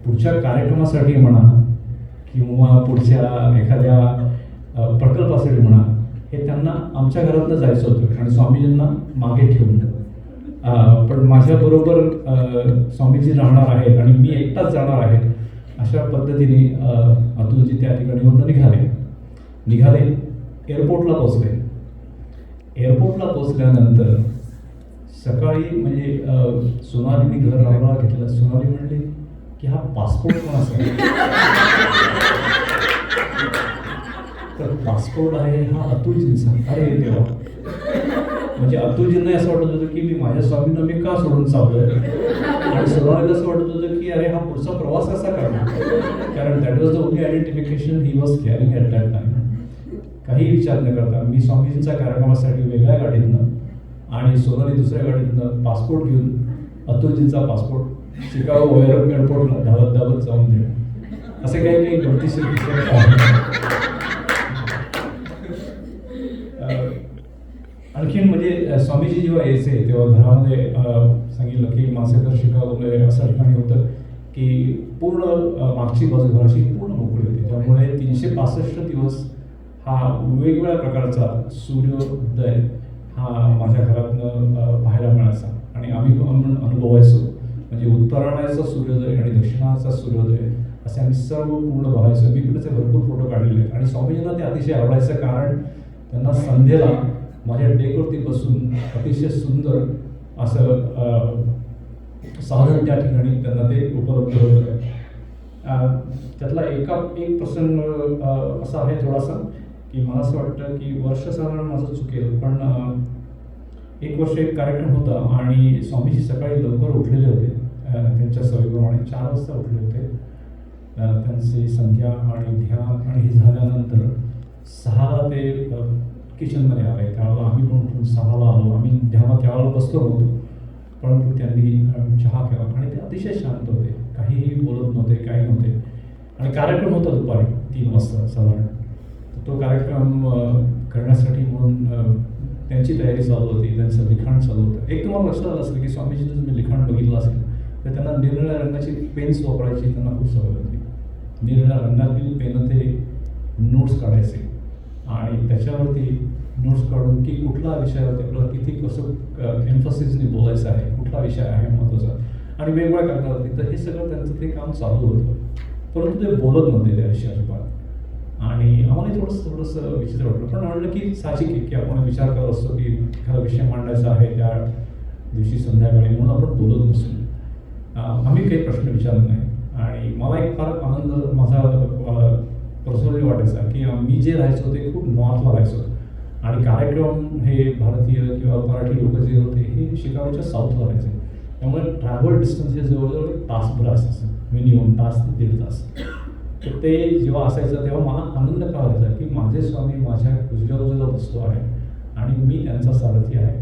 पुढच्या कार्यक्रमासाठी म्हणा किंवा पुढच्या एखाद्या प्रकल्पासाठी म्हणा हे त्यांना आमच्या घरातनं जायचं होतं आणि स्वामीजींना मागे ठेवून. पण माझ्याबरोबर स्वामीजी राहणार आहेत आणि मी एकटाच जाणार आहे अशा पद्धतीने अतुलजी त्या ठिकाणीवरून निघाले एअरपोर्टला पोचले. एअरपोर्टला पोचल्यानंतर सकाळी म्हणजे सोनालीने घर राहायला घेतलं. सोनाली म्हणली की हा पासपोर्ट कोणाचा आहे? तर पासपोर्ट आहे हा अतुलजींचा. अरे देवा, म्हणजे अतुलजींना असं वाटत होतं की मी माझ्या स्वामींना मी का सोडून चाललोय आणि सोनालीला असं वाटत होतं की अरे हा पुढचा प्रवास कसा करणार, कारण that was the only identification he was carrying at that time. काही विचार न करता मी स्वामीजींच्या कार्यक्रमासाठी वेगळ्या गाडीतनं आणि सोनाली दुसऱ्या गाडीतनं पासपोर्ट घेऊन अतुलजींचा पासपोर्ट शिकागो एअरपोर्टला धावत जाऊन दिलं. असे काही गमतीशीर आणखीन म्हणजे स्वामीजी जेव्हा यायचे तेव्हा घरामध्ये सांगितलं की माझं घर शिकागोमध्ये असं ठिकाणी होतं की पूर्ण मागची बाजू घराची पूर्ण मोकळी होती, त्यामुळे 365 दिवस हा वेगवेगळ्या प्रकारचा सूर्योदय हा माझ्या घरातनं पाहायला मिळायचा आणि आम्ही अनुभवायचो. म्हणजे उत्तरायणाचा सूर्योदय आणि दक्षिणाचा सूर्योदय असे आम्ही सर्व पूर्ण बघायचो. मी त्याचे भरपूर फोटो काढलेले आहेत आणि स्वामीजींना ते अतिशय आवडायचं, कारण त्यांना संध्येला माझ्या डेकवरती बसून अतिशय सुंदर असं साधन त्या ठिकाणी त्यांना ते उपलब्ध होतं. त्यातला एक प्रसंग असा आहे थोडासा की मला असं वाटतं की वर्ष साधारण माझं चुकेल, पण एक वर्ष एक कार्यक्रम होता आणि स्वामीजी सकाळी लवकर उठलेले होते. त्यांच्या सवयीप्रमाणे 4 वाजता उठले होते. त्यांची संध्या आणि ध्यान आणि हे झाल्यानंतर 6ला ते किचनमध्ये आले. त्यावेळेला आम्ही पण उठून 6ला आलो. आम्ही ध्यानात त्यावेळेला बसलो नव्हतो, परंतु त्यांनी चहा केला आणि ते अतिशय शांत होते, काहीही बोलत नव्हते, काही नव्हते. आणि कार्यक्रम होता दुपारी 3 वाजता साधारण. तो कार्यक्रम करण्यासाठी म्हणून त्यांची तयारी चालू होती, त्यांचं लिखाण चालू होतं. एक तुम्हाला लक्षात आलं असेल की स्वामीजींचं तुम्ही लिखाण बघितलं असेल तर त्यांना निरनिळ्या रंगाची पेन्स वापरायची त्यांना खूप सवय होती. निरनिळ्या रंगातील पेनं ते नोट्स काढायचे आणि त्याच्यावरती नोट्स काढून की कुठला विषयावरती आपल्याला किती कसं एम्फसिसने बोलायचं आहे, कुठला विषय आहे महत्त्वाचा आणि वेगवेगळ्या कारणावरती. तर हे सगळं त्यांचं ते काम चालू होतं, परंतु ते बोलत नव्हते त्या विषयावर. आणि आम्हाला थोडंसं विचित्र वाटलं, पण म्हणलं की साहजिक आहे की आपण विचार करत असतो की एखादा विषय मांडायचा आहे त्या दिवशी संध्याकाळी म्हणून आपण बोलत नसतो. आम्ही काही प्रश्न विचारले नाही आणि मला एक फार आनंद माझा पर्सनली वाटायचा की मी जे राहायचो ते खूप नॉर्थला राहायचो आणि कार्यक्रम हे भारतीय किंवा मराठी लोक जे होते हे शिकागोच्या साऊथला राहायचे. त्यामुळे ट्रॅव्हल डिस्टन्स हे जवळजवळ एक तासभर असायचं, मिनिमम तास ते 1.5 तास. तर ते जेव्हा असायचं तेव्हा मला आनंद का व्हायचा की माझे स्वामी माझ्या उजव्या बाजूला बसतो आहे आणि मी त्यांचा सारथी आहे.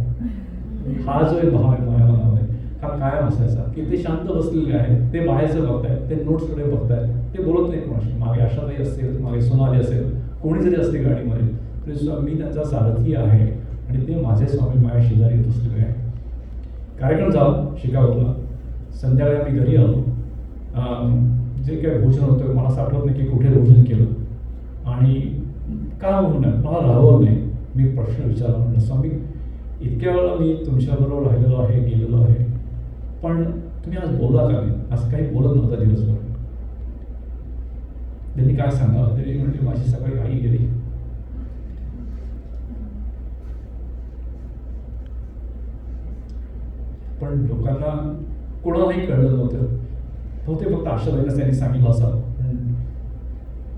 हा जो एक भाव आहे माझ्या मनामध्ये हा कायम असायचा की ते शांत बसलेले आहेत, ते बाहेरचं बघतायत, ते नोट्सकडे बघतायत, ते बोलत नाही कोणाशी. मागे आशाताई असेल, मागे सोनाली असेल, कोणी जरी असते गाडीमध्ये तरी मी त्यांचा सारथी आहे आणि ते माझे स्वामी माझ्या शेजारी बसलेले आहे. कार्यक्रम झाला शिकागोला. संध्याकाळी आम्ही घरी आलो. जे काही भोजन होतं मला असं आठवत नाही की कुठे भोजन केलं आणि का होऊ नये, मला राहवलं नाही. मी प्रश्न विचारला, म्हणलं स्वामी इतक्या वेळा मी तुमच्याबरोबर राहिलेलो आहे, गेलेलो आहे, पण तुम्ही आज बोलला का नाही? असं काही बोलत नव्हता दिवसभर. त्यांनी काय सांगावं तरी म्हणजे माझी सकाळी आई गेली. पण लोकांना कोणालाही कळलं नव्हतं. हो ते फक्त आशाताईंना त्यांनी सांगितलं असं.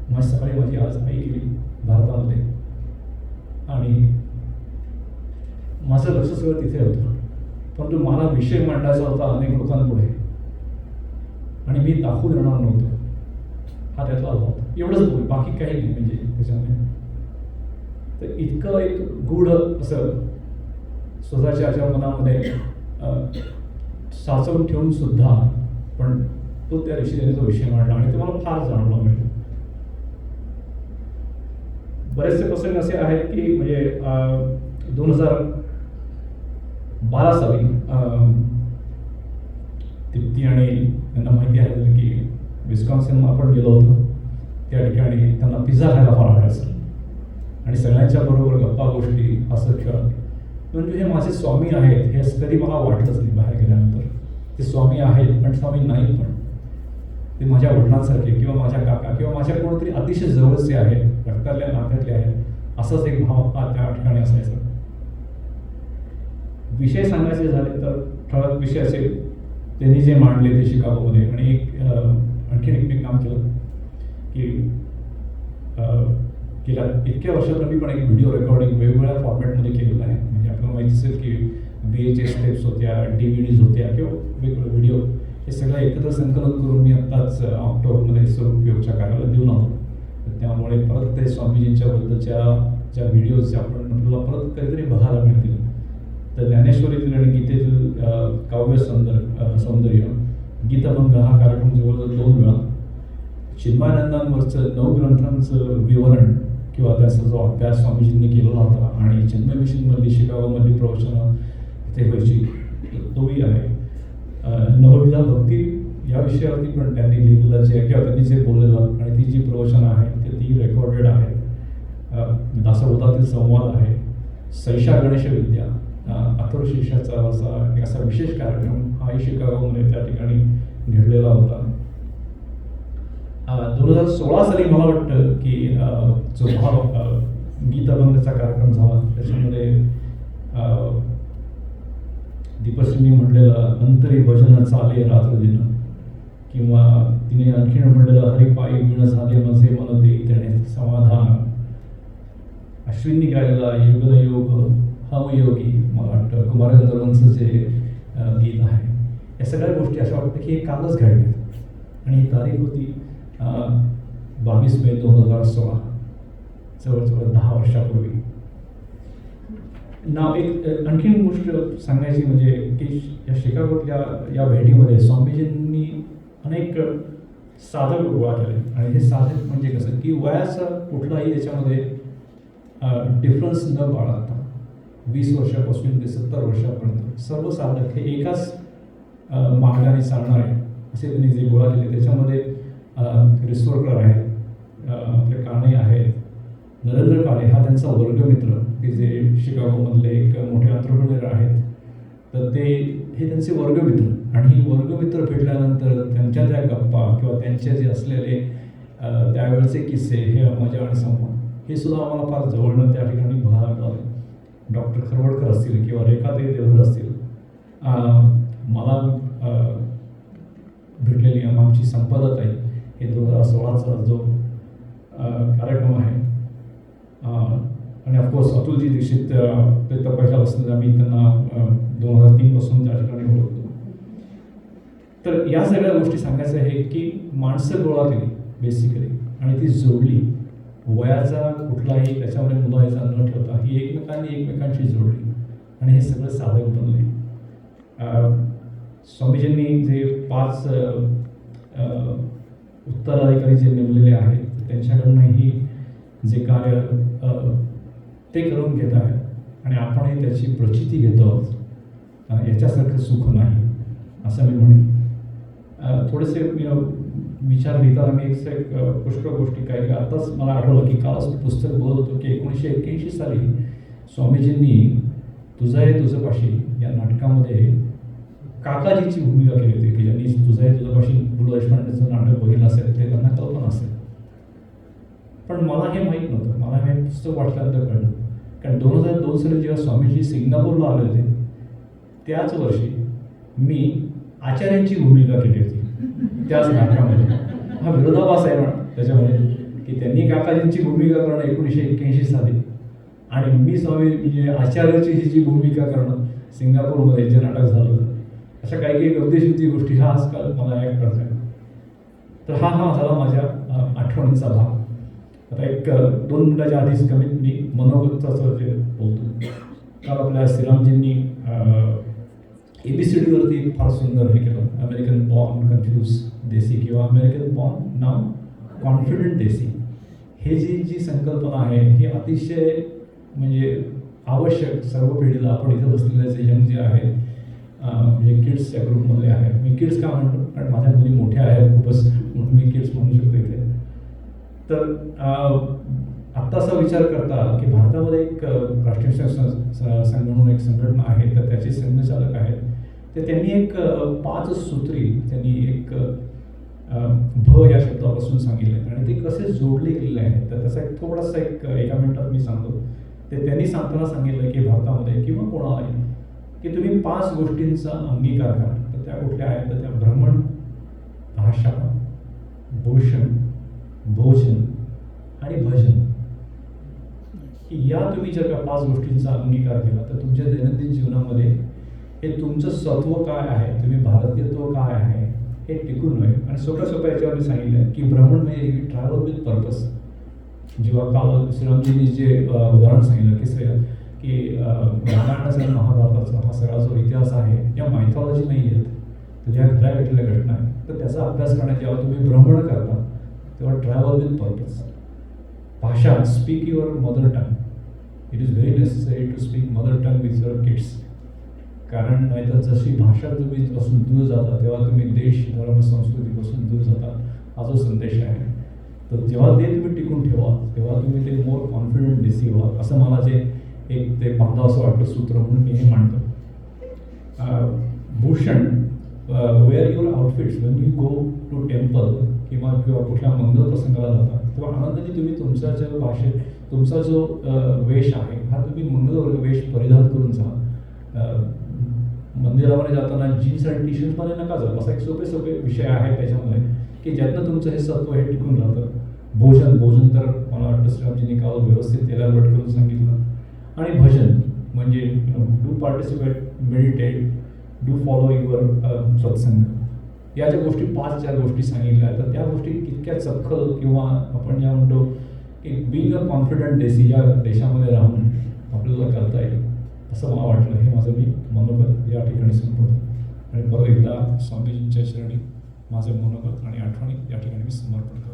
माझी सकाळी माझी आज आई गेली भारतामध्ये आणि माझं लक्ष सगळं तिथे होतं, परंतु मला विषय मांडायचा होता अनेक लोकांपुढे आणि मी दाखवून येणार नव्हतो. हा त्यातला होता. एवढंच बोल, बाकी काही नाही म्हणजे त्याच्यामध्ये. तर इतकं एक गूढ असं स्वतःच्या मनामध्ये साचवून ठेवून सुद्धा पण तो त्या दिवशी त्याने तो विषय मांडला आणि ते मला फार जाणवलं. म्हणजे बरेचसे प्रसंग असे आहेत की म्हणजे 2012 साली दीप्ती आणि त्यांना माहिती आहे की विस्कॉन्सिन आपण गेलो होतो. त्या ठिकाणी त्यांना पिझ्झा खायला फार आवडायचं आणि सगळ्यांच्या बरोबर गप्पा गोष्टी असं खेळत. म्हणजे हे माझे स्वामी आहेत हे कधी मला वाटलंच नाही बाहेर गेल्यानंतर. ते स्वामी आहेत पण स्वामी नाही, पण ते माझ्या वडिलांसारखे किंवा माझ्या काका किंवा माझ्या कोणतरी अतिशय जवळचे आहेत, रक्तातल्या नात्यातले आहेत, असाच एक भाव हा त्या ठिकाणी असायचा. विषय सांगायचे झाले तर ठळक विषय असेल त्यांनी जे मांडले ते शिकागोमध्ये. आणि आणखीन एक काम केलं की गेल्या इतक्या वर्षात मी पण एक व्हिडिओ रेकॉर्डिंग वेगवेगळ्या फॉर्मॅटमध्ये केलेलं आहे. म्हणजे आपल्याला माहिती असेल की VHS टेप्स होत्या, DVDs होत्या किंवा वेगवेगळे व्हिडिओ, हे सगळं एकत्र संकलन करून मी आत्ताच ऑक्टोबरमध्ये स्वरूपयोगच्या कार्याला देऊन आलो. त्यामुळे परत ते स्वामीजींच्याबद्दलच्या ज्या व्हिडिओज आपण आपल्याला परत कधीतरी बघायला मिळतील. तर ज्ञानेश्वरीतील आणि गीतेतील काव्य सौंदर्य गीताभंग हा कार्यक्रम जवळजवळ 2 वेळा, चिन्मयानंदांवरचं 9 ग्रंथांचं विवरण किंवा त्याचा जो अभ्यास स्वामीजींनी केलेला होता आणि चिन्मय मिशनमधली शिकागोमधली प्रवचनं तिथे व्हायची तोही आहे. नवविधा भक्ती या विषयावरती पण त्यांनी लिहिलेलं जे किंवा त्यांनी जे बोललेलं आणि ती जी प्रवचनं आहेत ती रेकॉर्डेड आहेत. दासबोधातील संवाद आहे, सैषा गणेश विद्या, अथर्वशीर्षाचा असा विशेष कार्यक्रम हाही शिकागोमध्ये त्या ठिकाणी घडलेला होता. 2016 साली मला वाटतं की जो गीताभंगचा कार्यक्रम झाला त्याच्यामध्ये दीपश्रींनी म्हणलेलं अंतरी भजन चाले रात्र दिन, किंवा तिने आणखीन म्हणलेलं हरिपायी मिळ झाले माझे मन दे त्याने समाधान. अश्विनी गायलेला युगनयोग हम योगी, मला वाटतं कुमार गंधर्वांचं जे गीत आहे. या सगळ्या गोष्टी अशा वाटतं की हे कालच घडल्यात आणि ही तारीख होती 22 मे 2016, जवळजवळ 10 वर्षापूर्वी. एक आणखीन गोष्ट सांगायची म्हणजे की या शिकागोतल्या या भेटीमध्ये स्वामीजींनी अनेक साधक गोळा केले. आणि हे साधक म्हणजे कसं की वयाचा कुठलाही याच्यामध्ये डिफरन्स न बाळगता 20 वर्षापासून ते 70 वर्षापर्यंत सर्व साधक हे एकाच मार्गाने चालणारे असे त्यांनी जे गोळा केले. त्याच्यामध्ये रिसोडकर आहेत, आपले काणे आहेत, नरेंद्र काणे हा त्यांचा वर्गमित्र, ते जे शिकागोमधले एक मोठे अंतरप्रेन्योर आहेत. तर ते हे त्यांचे वर्गमित्र, आणि वर्गमित्र भेटल्यानंतर त्यांच्या त्या गप्पा किंवा त्यांचे जे असलेले त्यावेळेचे किस्से, हे मजा आणि संवाद हे सुद्धा आम्हाला फार जवळनं त्या ठिकाणी बघायला मिळाले. डॉक्टर खरवडकर असतील किंवा रेखाताई देवधर असतील, मला भेटलेली आमची संपदाताई, हे 2016चा जो कार्यक्रम आहे. आणि ऑफकोर्स अतुलजी दीक्षित ते तर पहिल्यापासून आम्ही त्यांना 2003 पासून त्या ठिकाणी ओळखतो. तर या सगळ्या गोष्टी सांगायचं आहे की माणसं गोळा केली बेसिकली, आणि ती जोडली. वयाचा कुठलाही त्याच्यामध्ये मुलाचा न ठेवता ही एकमेकांशी जोडली, आणि हे सगळं साधक बनले. स्वामीजींनी जे 5 उत्तराधिकारी जे नेमलेले आहेत, त्यांच्याकडूनही जे कार्य ते करून घेत आहेत, आणि आपणही त्याची प्रचिती घेतो आहोत. याच्यासारखं सुख नाही असं मी म्हणेन. थोडेसे विचार लिहिताना मी एक पुष्कळ गोष्टी काही आताच मला आठवलं की कालच मी पुस्तक बोलत होतो की 1981 साली स्वामीजींनी तुझं आहे तुझंपाशी या नाटकामध्ये काकाजीची भूमिका केली होती, की ज्यांनी तुझं आहे तुझंपाशी पु ल देशपांडेचं नाटक बघितलं असेल ते त्यांना कल्पना असेल. पण मला हे माहीत नव्हतं, मला हे पुस्तक वाचल्यानंतर कळलं. कारण 2002 साली जेव्हा स्वामीजी सिंगापूरला आले होते, त्याच वर्षी मी आचार्यांची भूमिका केली होती त्याच नाटकामध्ये. हा विरोधाभास आहे म्हणा त्याच्यामध्ये, की त्यांनी काकाजींची भूमिका करणं 1981 साली, आणि मी स्वामी म्हणजे आचार्याची ही जी भूमिका करणं सिंगापूरमध्ये जे नाटक झालं होतं. अशा काही गमतीशीर गोष्टी ह्या आजकाल मला ॲक्ट करत आहेत. तर हा झाला माझ्या आठवणीचा भाग. आता 2 मिनिटाच्या आधीच कमीत मी मनोगताचं जे बोलतो, काल आपल्या श्रीरामजींनी ABCD वरती फार सुंदर हे केलं. अमेरिकन बॉर्न कन्फ्यूज देसी किंवा अमेरिकन बॉर्न नाव कॉन्फिडंट देसी, हे जी संकल्पना आहे ही अतिशय म्हणजे आवश्यक सर्व पिढीला. आपण इथं बसलेले जे यंग जे आहेत, म्हणजे किड्सच्या ग्रुपमधले आहेत. मी किड्स का म्हणतो कारण माझ्या मुली मोठ्या आहेत खूपच, म्हणून मी किड्स म्हणू शकतो इथे. तर आत्ता असा विचार करता की भारतामध्ये एक राष्ट्रीय संघ म्हणून एक संघटना आहे, तर त्याचे संघचालक आहेत. तर त्यांनी एक 5 सूत्री त्यांनी एक भ या शब्दापासून सांगितले, आणि ते कसे जोडले गेलेले आहेत. तर त्याचा एक थोडासा एका मिनिटात मी सांगतो. ते त्यांनी सांगताना सांगितलं की भारतामध्ये किंवा कोणालाही की तुम्ही 5 गोष्टींचा अंगीकार करा. तर त्या कुठल्या आहेत, तर त्या भ्रमण, भाषा, भूषण, भोजन आणि भजन. या तुम्ही जर का 5 गोष्टींचा अंगीकार केला तर तुमच्या दैनंदिन जीवनामध्ये हे तुमचं सत्व काय आहे, तुम्ही भारतीयत्व काय आहे हे टिकून राहील. आणि सोप्या याच्यावर मी सांगितलं की भ्रमण म्हणजे ट्रॅव्हल विथ पर्पज. जेव्हा काल श्रीरामजींनी जे उदाहरण सांगितलं की रामायणाचा आणि महाभारताचा हा सगळा जो इतिहास आहे या मायथॉलॉजी नाही आहेत, तर ज्या घड्या घडलेल्या घटना आहेत, तर त्याचा अभ्यास करण्यात जेव्हा तुम्ही भ्रमण करता तेव्हा ट्रॅव्हल विथ पर्पज. भाषा, speak your mother tongue. It is very necessary to speak mother tongue with your kids. कारण नाहीतर जशी भाषा तुम्ही पासून दूर जाता तेव्हा तुम्ही देश, धर्म, संस्कृतीपासून दूर जाता, हा जो संदेश आहे. तर जेव्हा ते तुम्ही टिकून ठेवा तेव्हा तुम्ही ते मोर कॉन्फिडंट देसी व्हा, असं मला जे एक ते बांधा असं वाटतं सूत्र, म्हणून मी हे मांडतो. भूषण, wear your outfits when you go to temple किंवा कुठल्या मंगल प्रसंगाला जाता तेव्हा आनंदाने तुम्ही तुमचा जो भाषेत तुमचा जो वेश आहे हा तुम्ही मंगलवर्ग वेश परिधान करून जा. मंदिरामध्ये जाताना जीन्स आणि टी शर्टमध्ये नका जाऊ. असा एक सोपे विषय आहे त्याच्यामध्ये की ज्यातनं तुमचं हे सत्व हे टिकून राहतं. भोजन तर मला वाटतं श्रीरामजींनी काल व्यवस्थित तेलावर वट करून सांगितलं. आणि भजन म्हणजे do participate, meditate, do follow your सत्संग. या ज्या गोष्टी 5 गोष्टी सांगितल्या तर त्या गोष्टी कितक्या चपखल किंवा आपण ज्या म्हणतो की बिंग अ कॉन्फिडंट देसी या देशामध्ये राहून आपल्याला करता येईल असं मला वाटलं. हे माझं मी मनोगत या ठिकाणी संपवतो. आणि परत एकदा स्वामीजींच्या चरणी माझे मनोगत आणि आठवणी या ठिकाणी मी समर्पण करतो.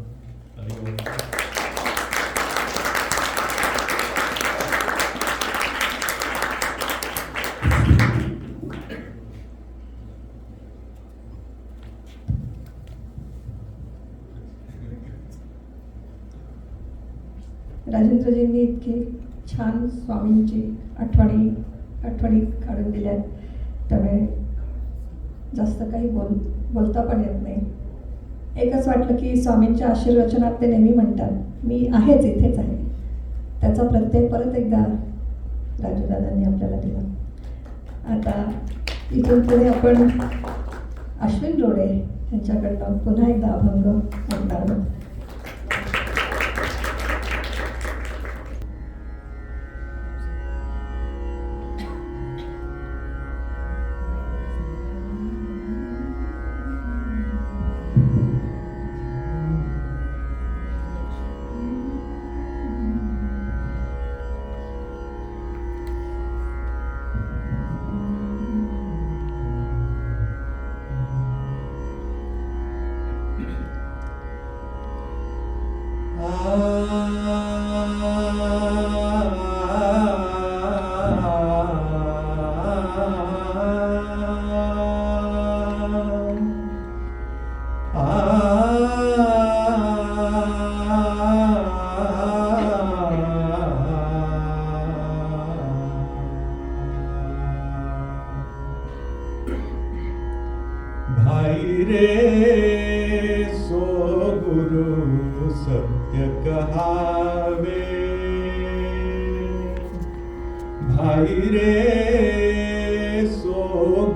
राजेंद्रजींनी इतकी छान स्वामींची आठवणी काढून दिल्यात, त्यामुळे जास्त काही बोलता पण येत नाही. एकच वाटलं की स्वामींच्या आशीर्वचनात ते नेहमी म्हणतात, मी आहेच, इथेच आहे. त्याचा प्रत्यय परत एकदा राजूदादांनी आपल्याला दिला. आता इथून पुढे आपण अश्विन रोडे यांच्याकडनं पुन्हा एकदा अभंग ऐकणार आहोत. भाई रे सो गुरु सत्य कहावे, भाई रे सो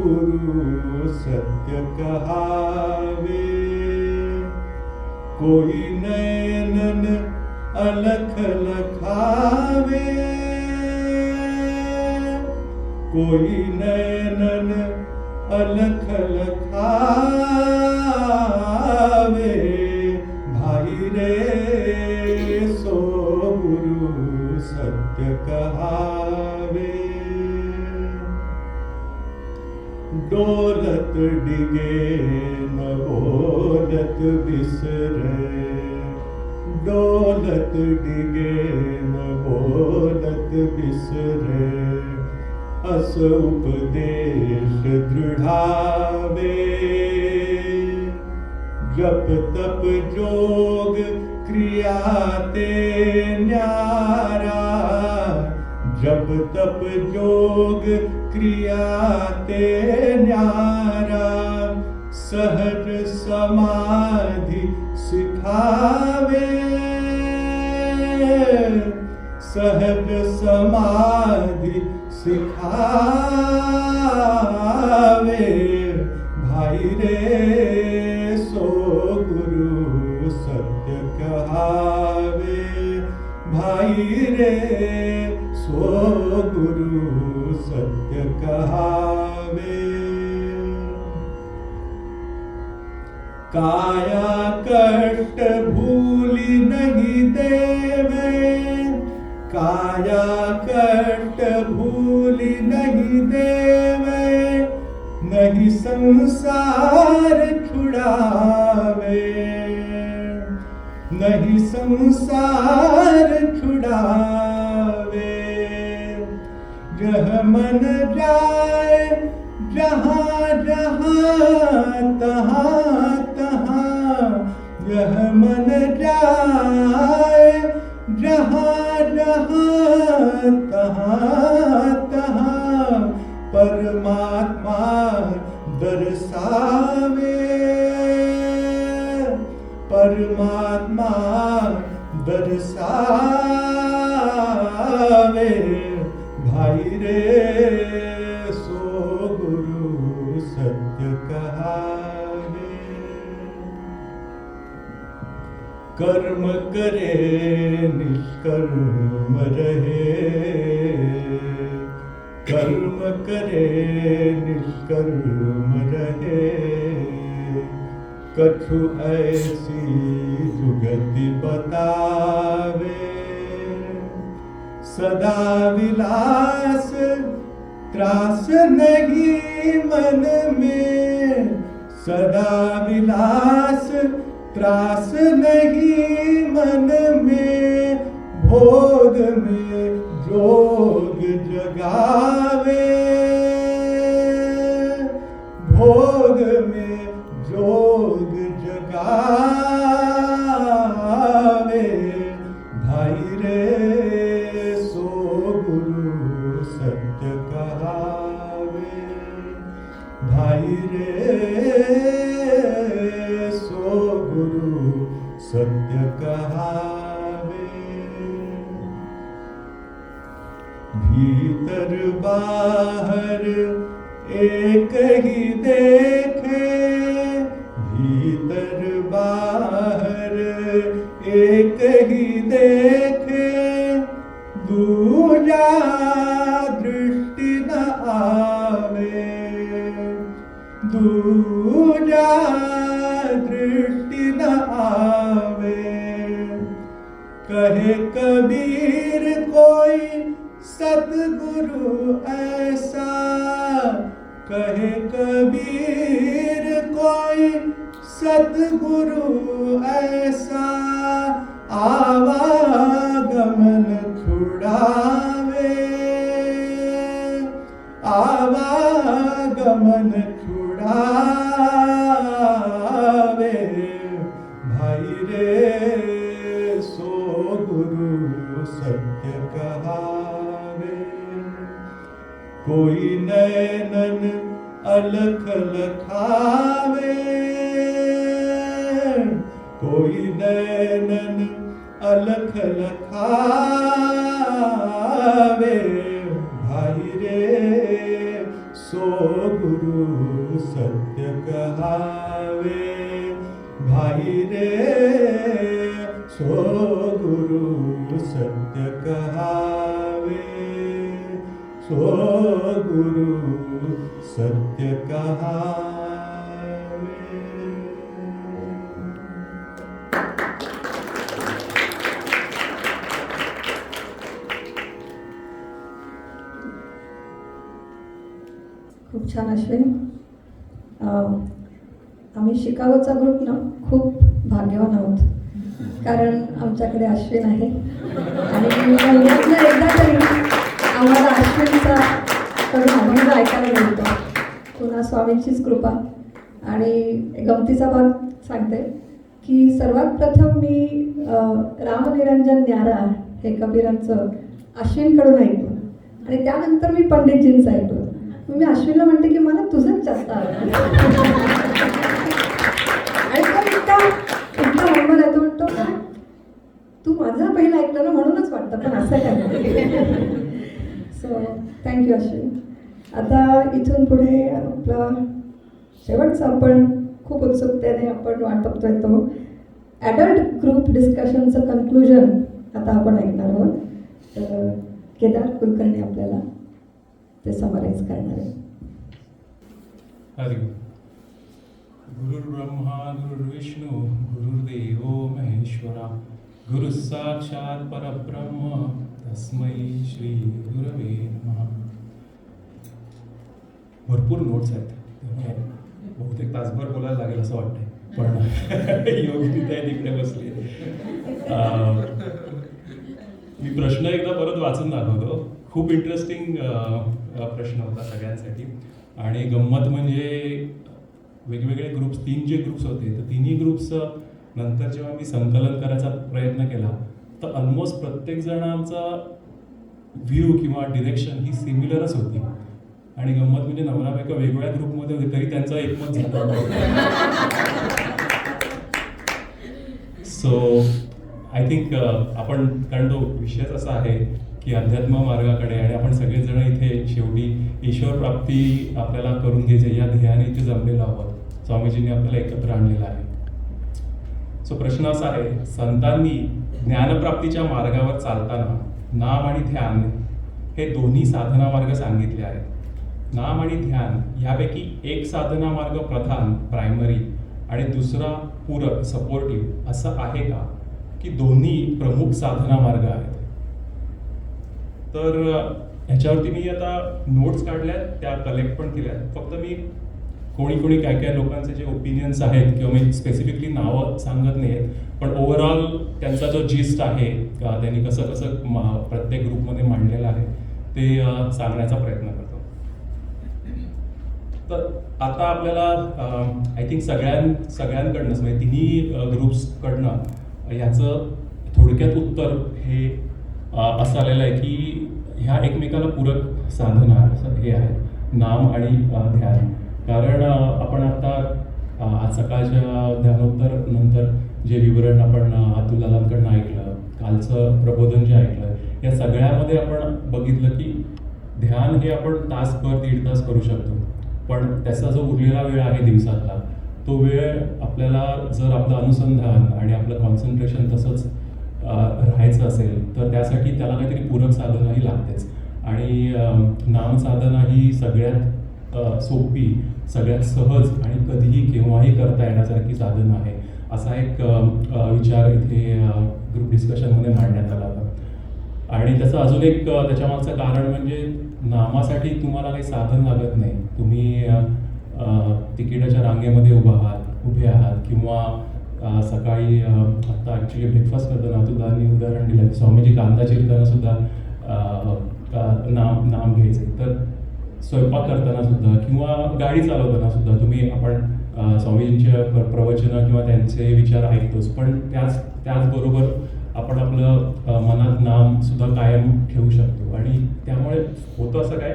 गुरु सत्य कहावे, कोई नैनन अलख लखावे, कोई नैनन अलख लखावे, भाई रे सो गुरु सत्य कहावे, डोलत डिगे न बोलत बिसरे, डोलत डिगे न बोलत बिसरे, अस उपदेश दृढ़ावे, जप तप जोग क्रिया ते न्यारा, जप तप जोग क्रिया ते न्यारा, सहज समाधि सिखावे, सहज समाधि सिखावे, भाई रे सो गुरु सत्य कहावे, भाई रे सो गुरु सत्य कहावे, काया कष्ट भूली नहीं देवे, काया कष्ट भूली नहीं देवे, नहीं संसार छुड़ावे, नहीं संसार छुड़ावे, जह मन जाए जहाँ जहाँ तहाँ तहाँ, यह मन जाए जहाँ जहाँ तहाँ तहाँ, परमात्मा दर्शावे, परमात्मा दर्शावे, भाई रे सो गुरु सत्य कहावे, कर्म करे निष्कर्म रहे, कर्म करे निष्कर्म रहे, कछु ऐसी जुगति बतावे, सदा विलास त्रास नहीं मन में, सदा विलास त्रास नहीं मन में, भोग में जोग जगावे, भोग में जोग जगावे, भाई रे भीतर बाहर एक ही देखे, भीतर बाहर एक ही देखे, दूजा दृष्टि न आवे, दूजा दृष्टि न आवे। कहे कबीर कोई सतगुरु ऐसा, कहे कबीर कोई सतगुरु ऐसा, आवागमन छुड़ावे, आवागमन छुड़ावे। भाई रे सो गुरु सत्य कहावे, कोई नैनन अलख लखावे, कोई नैनन अलख लखावे। भाई रे सो गुरु सत्य कहावे, भाई रे सो गुरु सत्य कहावे, सो गुरु सत्य कहावे। खूप छान अश्विन. आम्ही शिकागोचा ग्रुप ना खूप भाग्यवान आहोत, कारण आमच्याकडे अश्विन आहे आणि महिन्यातनं एकदा तरी आम्हाला अश्विनचा करून अभिनय ऐकायला मिळतो. पुन्हा स्वामींचीच कृपा. आणि गमतीचा भाग सांगते की सर्वात प्रथम मी रामनिरंजन न्यारा हे कबीरांचं अश्विनकडून ऐकलं आणि त्यानंतर मी पंडितजींचं ऐकलं. मी अश्विनला म्हणते की मला तुझंच जास्त आवडलं. आणि तो इतका हंबल आहे, तो म्हणतो तू माझं पहिलं ऐकलं ना म्हणूनच वाटतं, पण असं काय. So thank you Ashwin. आता इथून पुढे आपला शेवटचा आपण खूप उत्सुकतेने आपण वाट बघतोय तो ॲडल्ट ग्रुप डिस्कशनचं कन्क्लुजन आता आपण ऐकणार आहोत. तर केदार कुलकर्णी आपल्याला ते समराईज करणार आहे. हरि गुरुर्ब्रह्मा गुरुर्विष्णू गुरुर्देवो महेश्वरा, गुरु साक्षात परब्रह्म तस्मै श्री गुरवे नमः. भरपूर नोट्स आहेत, त्यामुळे बहुतेक तासभर बोलायला लागेल असं वाटतंय, पण योगिता तिकडे बसली. मी प्रश्न एकदा परत वाचून दाखवतो. खूप इंटरेस्टिंग प्रश्न होता सगळ्यांसाठी. आणि गंमत म्हणजे वेगवेगळे ग्रुप्स, 3 जे ग्रुप्स होते, तर तिन्ही ग्रुप्स नंतर जेव्हा मी संकलन करायचा प्रयत्न केला तर ऑलमोस्ट प्रत्येकजणांचा व्ह्यू किंवा डिरेक्शन ही सिमिलरच होती. आणि गंमत म्हणजे नवरा बायका वेगवेगळ्या ग्रुपमध्ये होते तरी त्यांचं एकमत झालं. सो आय थिंक आपण, कारण तो विषयच असा आहे की अध्यात्म मार्गाकडे, आणि आपण सगळेजण इथे शेवटी ईश्वर प्राप्ती आपल्याला करून घ्यायची या ध्येयाने इथे जमलेलो आहोत. स्वामीजींनी आपल्याला एकत्र आणलेलं आहे. सो प्रश्न असा आहे, संतांनी ज्ञानप्राप्तीच्या मार्गावर चालताना नाम आणि ध्यान हे दोन्ही साधना मार्ग सांगितले आहेत. नाम आणि ध्यान यापैकी एक साधना मार्ग प्रधान प्रायमरी आणि दुसरा पूरक सपोर्टिव्ह असं आहे का, की दोन्ही प्रमुख साधना मार्ग आहेत? तर ह्याच्यावरती मी आता नोट्स काढल्यात, त्या कलेक्ट पण केल्यात. फक्त मी कोणी काय काय लोकांचे जे ओपिनियन्स आहेत किंवा मी स्पेसिफिकली नावं सांगत नाही आहेत, पण ओव्हरऑल त्यांचा जो जिस्ट आहे, त्यांनी कसं कसं प्रत्येक ग्रुपमध्ये मांडलेलं आहे ते सांगण्याचा प्रयत्न करतो. तर आता आपल्याला आय थिंक सगळ्यांकडनंच म्हणजे तिन्ही ग्रुप्सकडनं ह्याचं थोडक्यात उत्तर हे असं आलेलं आहे की ह्या एकमेकाला पूरक साधना हे आहेत, नाम आणि ध्यान. कारण आपण आता आज सकाळच्या ध्यानोत्तर नंतर जे विवरण आपण अतुल दादांकडनं ऐकलं, कालचं प्रबोधन जे ऐकलं, या सगळ्यामध्ये आपण बघितलं की ध्यान हे आपण तासभर 1.5 तास करू शकतो, पण त्याचा जो उरलेला वेळ आहे दिवसातला तो वेळ आपल्याला जर आपलं अनुसंधान आणि आपलं कॉन्सन्ट्रेशन तसंच राहायचं असेल तर त्यासाठी त्याला काहीतरी पूरक साधनाही लागतेच. आणि नामसाधना ही सगळ्यात सोपी, सगळ्यात सहज आणि कधीही केव्हाही करता येण्यासारखी साधन आहे, असा एक विचार इथे ग्रुप डिस्कशनमध्ये मांडण्यात आला होता. आणि त्याचं अजून एक त्याच्यामागचं कारण म्हणजे नामासाठी तुम्हाला काही साधन लागत नाही. तुम्ही तिकिटाच्या रांगेमध्ये उभे आहात किंवा सकाळी आत्ता ॲक्च्युली ब्रेकफास्ट करताना तुदांनी उदाहरण दिलं, स्वामीजी कांदा चिरताना सुद्धा नाम घ्यायचे. तर स्वयंपाक करताना सुद्धा किंवा गाडी चालवताना सुद्धा आपण स्वामीजींच्या प्रवचनं किंवा त्यांचे विचार ऐकतोच, पण त्याचबरोबर आपण आपलं मनात नाम सुद्धा कायम ठेवू शकतो. आणि त्यामुळे होतं असं काय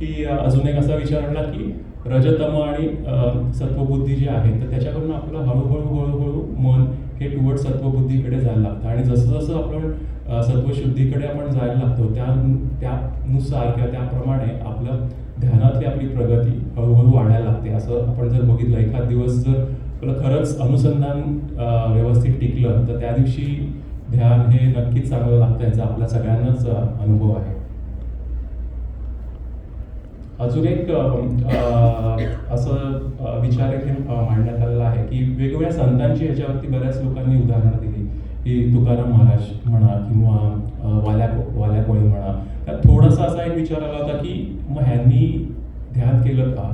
की अजून एक असा विचार आणला की रजतम आणि सत्वबुद्धी जे आहे तर त्याच्याकडून आपलं हळूहळू मन हे टुवर्ड सत्वबुद्धीकडे जायला लागतं. आणि जसं जसं आपण सत्वशुद्धीकडे आपण जायला लागतो त्यानुसार किंवा त्याप्रमाणे आपलं ध्यानातली आपली प्रगती हळूहळू वाढायला लागते. असं आपण जर बघितलं, एखाद दिवस जर आपलं खरंच अनुसंधान व्यवस्थित टिकलं तर त्या दिवशी ध्यान हे नक्कीच चांगलं लागतं, याचा आपल्या सगळ्यांनाच अनुभव आहे. अजून एक असं विचार इथे मांडण्यात आलेला आहे की वेगवेगळ्या संतांची ह्याच्यावरती बऱ्याच लोकांनी उदाहरणं दिली की तुकाराम महाराज म्हणा किंवा वाल्या कोळी म्हणा. त्यात थोडासा असा एक विचार आला होता की मग ह्यांनी ध्यान केलं का?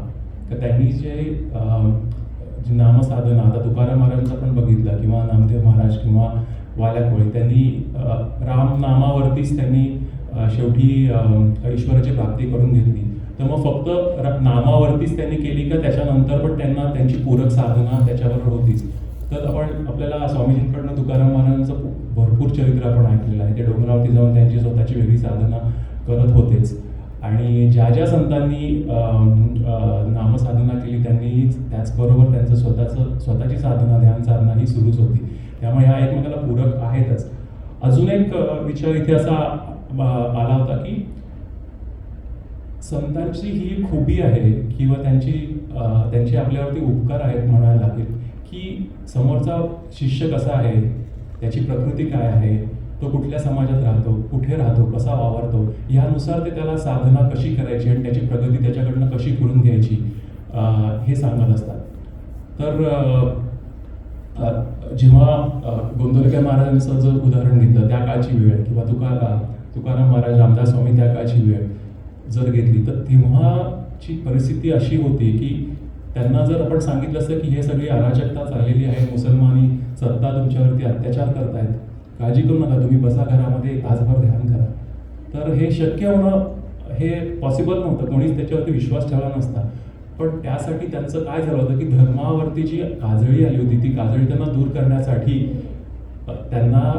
तर त्यांनी जे नामसाधना, आता तुकाराम महाराजांचं पण बघितलं किंवा नामदेव महाराज किंवा वाल्या कोळी, त्यांनी राम नामावरतीच त्यांनी शेवटी ईश्वराची प्राप्ती करून घेतली. तर मग फक्त नामावरतीच त्यांनी केली का त्याच्यानंतर पण त्यांना त्यांची पूरक साधना त्याच्यावर होतीच? तर आपल्याला स्वामीजींकडनं तुकाराम महाराजांचं भरपूर चरित्र आपण ऐकलेलं आहे. ते डोंगरावरती जाऊन त्यांची स्वतःची वेगळी साधना करत होतेच. आणि ज्या ज्या संतांनी नामसाधना केली त्यांनी त्याचबरोबर त्यांचं स्वतःची साधना, ध्यान साधना ही सुरूच होती. त्यामुळे ह्या एकमेकाला पूरक आहेतच. अजून एक विचार इथे असा आला होता की संतांची ही खूबी आहे किंवा त्यांचे आपल्यावरती उपकार आहेत म्हणायला लागेल की समोरचा शिष्य कसा आहे, त्याची प्रकृती काय आहे, तो कुठल्या समाजात राहतो, कुठे राहतो, कसा वावरतो, यानुसार ते त्याला साधना कशी करायची आणि त्याची प्रगती त्याच्याकडनं कशी करून घ्यायची हे सांगत असतात. तर जेव्हा गोंदवलेकर महाराजांचं जर उदाहरण घेतलं त्या काळची वेळ किंवा तुकाराम महाराज, रामदास स्वामी त्या काळची वेळ जर घेतली तर तेव्हाची परिस्थिती अशी होती की त्यांना जर आपण सांगितलं असतं की हे सगळी अराजकता चाललेली आहे, मुसलमानी सत्ता तुमच्यावरती अत्याचार करतायत, काळजी करू नका, तुम्ही बसा घरामध्ये तासभर ध्यान करा, तर हे शक्य होणं हे पॉसिबल नव्हतं. कोणीच त्याच्यावरती विश्वास ठेवला नसता. पण त्यासाठी त्यांचं काय झालं होतं की धर्मावरती जी काजळी आली होती ती काजळी त्यांना दूर करण्यासाठी, त्यांना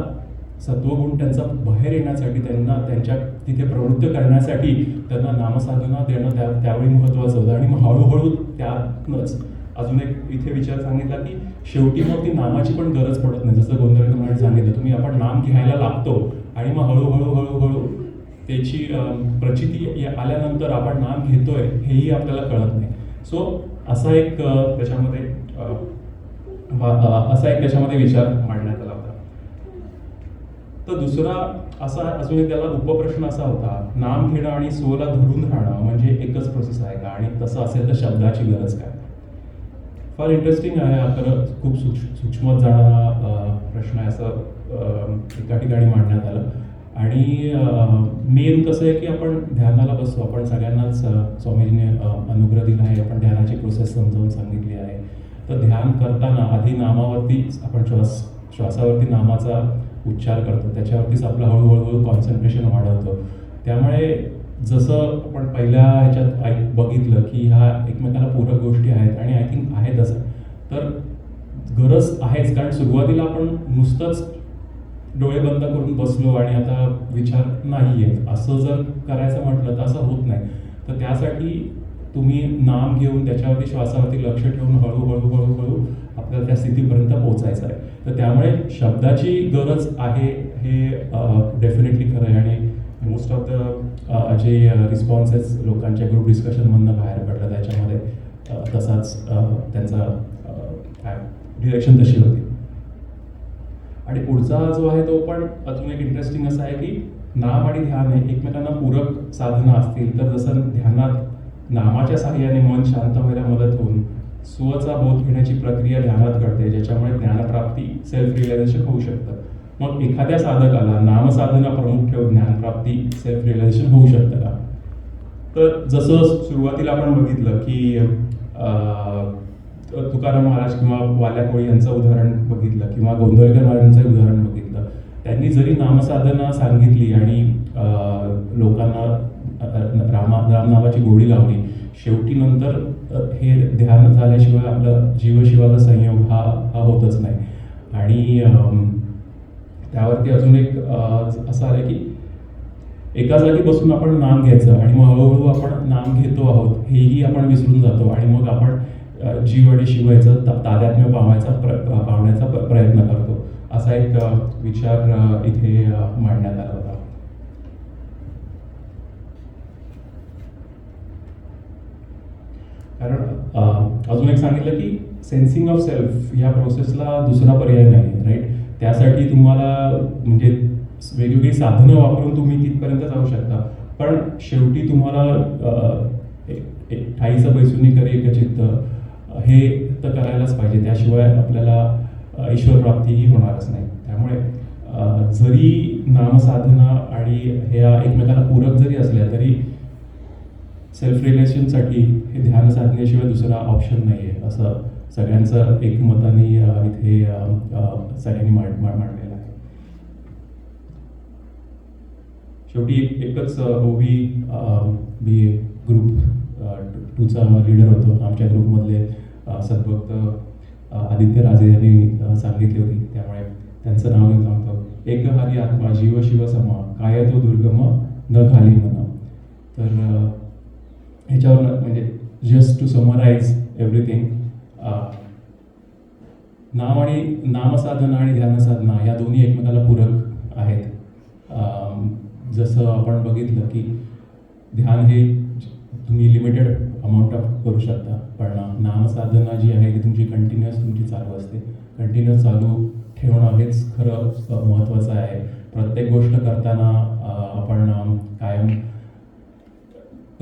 सत्वगुण त्यांचा बाहेर येण्यासाठी, त्यांना त्यांच्या तिथे प्रवृत्त करण्यासाठी त्यांना नामसाधना देणं त्यावेळी महत्त्वाचं होतं. आणि मग हळूहळू त्यातनंच अजून एक इथे विचार सांगितला की शेवटी मग ती नामाची पण गरज पडत नाही. जसं गोंदवलेकर महाराज सांगितलं, आपण नाम घ्यायला लागतो आणि मग हळूहळू त्याची प्रचिती आल्यानंतर आपण नाम घेतोय हेही आपल्याला कळत नाही. सो असा एक त्याच्यामध्ये विचार मांडण्यात आला होता. तर दुसरा असा अजून एक त्याला उपप्रश्न असा होता, नाम घेणं आणि स्वला धरून राहणं म्हणजे एकच प्रोसेस आहे का? आणि तसं असेल तर शब्दाची गरज काय? फार इंटरेस्टिंग आहे हा, खरं खूप सूक्ष्म जाणारा प्रश्न आहे असं एका ठिकाणी मांडण्यात आलं. आणि मेन कसं आहे की आपण ध्यानाला बसतो, आपण सगळ्यांनाच स्वामीजीने अनुग्रह दिला आहे, आपण ध्यानाची प्रोसेस समजावून सांगितली आहे. तर ध्यान करताना आधी नामावरतीच आपण श्वासावरती नामाचा उच्चार करतो, त्याच्यावरतीच आपलं हळूहळू कॉन्सन्ट्रेशन वाढवतो. त्यामुळे जसं आपण पहिल्या ह्याच्यात बघितलं की ह्या एकमेकाला पूरक गोष्टी आहेत आणि आय थिंक आहेत असं, तर गरज आहेच. कारण सुरुवातीला आपण नुसतंच डोळे बंद करून बसलो आणि आता विचार नाही आहे असं जर करायचं म्हटलं तर असं होत नाही. तर त्यासाठी तुम्ही नाम घेऊन त्याच्यावरती श्वासावरती लक्ष ठेवून हळूहळू आपल्याला त्या स्थितीपर्यंत पोहोचायचं आहे. तर त्यामुळे शब्दाची गरज आहे हे डेफिनेटली खरं आहे. आणि मोस्ट ऑफ द जे रिस्पॉन्सेस लोकांच्या ग्रुप डिस्कशनमधनं बाहेर पडलं त्याच्यामध्ये तसाच त्यांचा डिरेक्शन तशी होती. आणि पुढचा जो आहे तो पण अजून एक इंटरेस्टिंग असा आहे की नाम आणि ध्यान हे एकमेकांना पूरक साधनं असतील तर जसं ध्यानात नामाच्या साहाय्याने मन शांत व्हायला मदत होऊन स्वचा बोध घेण्याची प्रक्रिया ध्यानात घडते, ज्याच्यामुळे ज्ञानप्राप्ती सेल्फ रिअलायझेशन होऊ शकतं. मग एखाद्या साधकाला नामसाधना प्रमुख ठेवून ज्ञानप्राप्ती सेल्फ रिअलायझेशन होऊ शकतं का? तर जसं सुरुवातीला आपण बघितलं की तुकाराम महाराज किंवा वाल्या कोळी यांचं उदाहरण बघितलं किंवा गोंधळकर महाराजांचं उदाहरण बघितलं. त्यांनी जरी नामसाधना सांगितली आणि लोकांना राम नामाची गोडी लावली, शेवटी नंतर हे ध्यान झाल्याशिवाय आपलं जीवशिवाचा संयोग हा होतच नाही. आणि त्यावरती अजून एक असं आलं की एका जागी बसून आपण नाम घ्यायचं आणि मग हळूहळू आपण नाम घेतो आहोत हेही आपण विसरून जातो आणि मग आपण जीव आणि शिव याचं तादात्म्य पावण्याचा प्रयत्न करतो. असा एक विचार इथे मांडण्यात आला होता. कारण अजून एक सांगितलं की सेन्सिंग ऑफ सेल्फ या प्रोसेसला दुसरा पर्याय नाही, राईट. त्यासाठी तुम्हाला म्हणजे वेगवेगळी साधनं वापरून तुम्ही तिथपर्यंत जाऊ शकता, पण शेवटी तुम्हाला एक ठाईचं बैसुनी करे एक चित्त हे तर करायलाच पाहिजे. त्याशिवाय आपल्याला ईश्वर प्राप्तीही होणारच नाही. त्यामुळे जरी नामसाधना आणि ह्या एकमेकांना पूरक जरी असल्या तरी सेल्फ रिलेशनसाठी हे ध्यान साधण्याशिवाय दुसरा ऑप्शन नाही आहे, असं सगळ्यांचं एकमताने इथे सगळ्यांनी मांडलेलं आहे. शेवटी एकच बी ग्रुप 2चा लीडर होतो. आमच्या ग्रुपमधले सद्भक्त आदित्य राजे यांनी सांगितली होती, त्यामुळे त्यांचं नाव मी सांगतो. एक हरी आत्मा जीव शिव समा काय तो दुर्गम न घाली म्हणा. तर ह्याच्यावर म्हणजे जस्ट टू समराईज एव्हरीथिंग, नाम आणि नामसाधना आणि ध्यानसाधना या दोन्ही एकमेकाला पूरक आहेत. जसं आपण बघितलं की ध्यान हे तुम्ही लिमिटेड अमाऊंट ऑफ करू शकता, पण नामसाधना जी आहे ती तुमची कंटिन्युअस तुमची चालू असते. कंटिन्युअस चालू ठेवणं हेच खरं महत्त्वाचं आहे. प्रत्येक गोष्ट करताना आपण कायम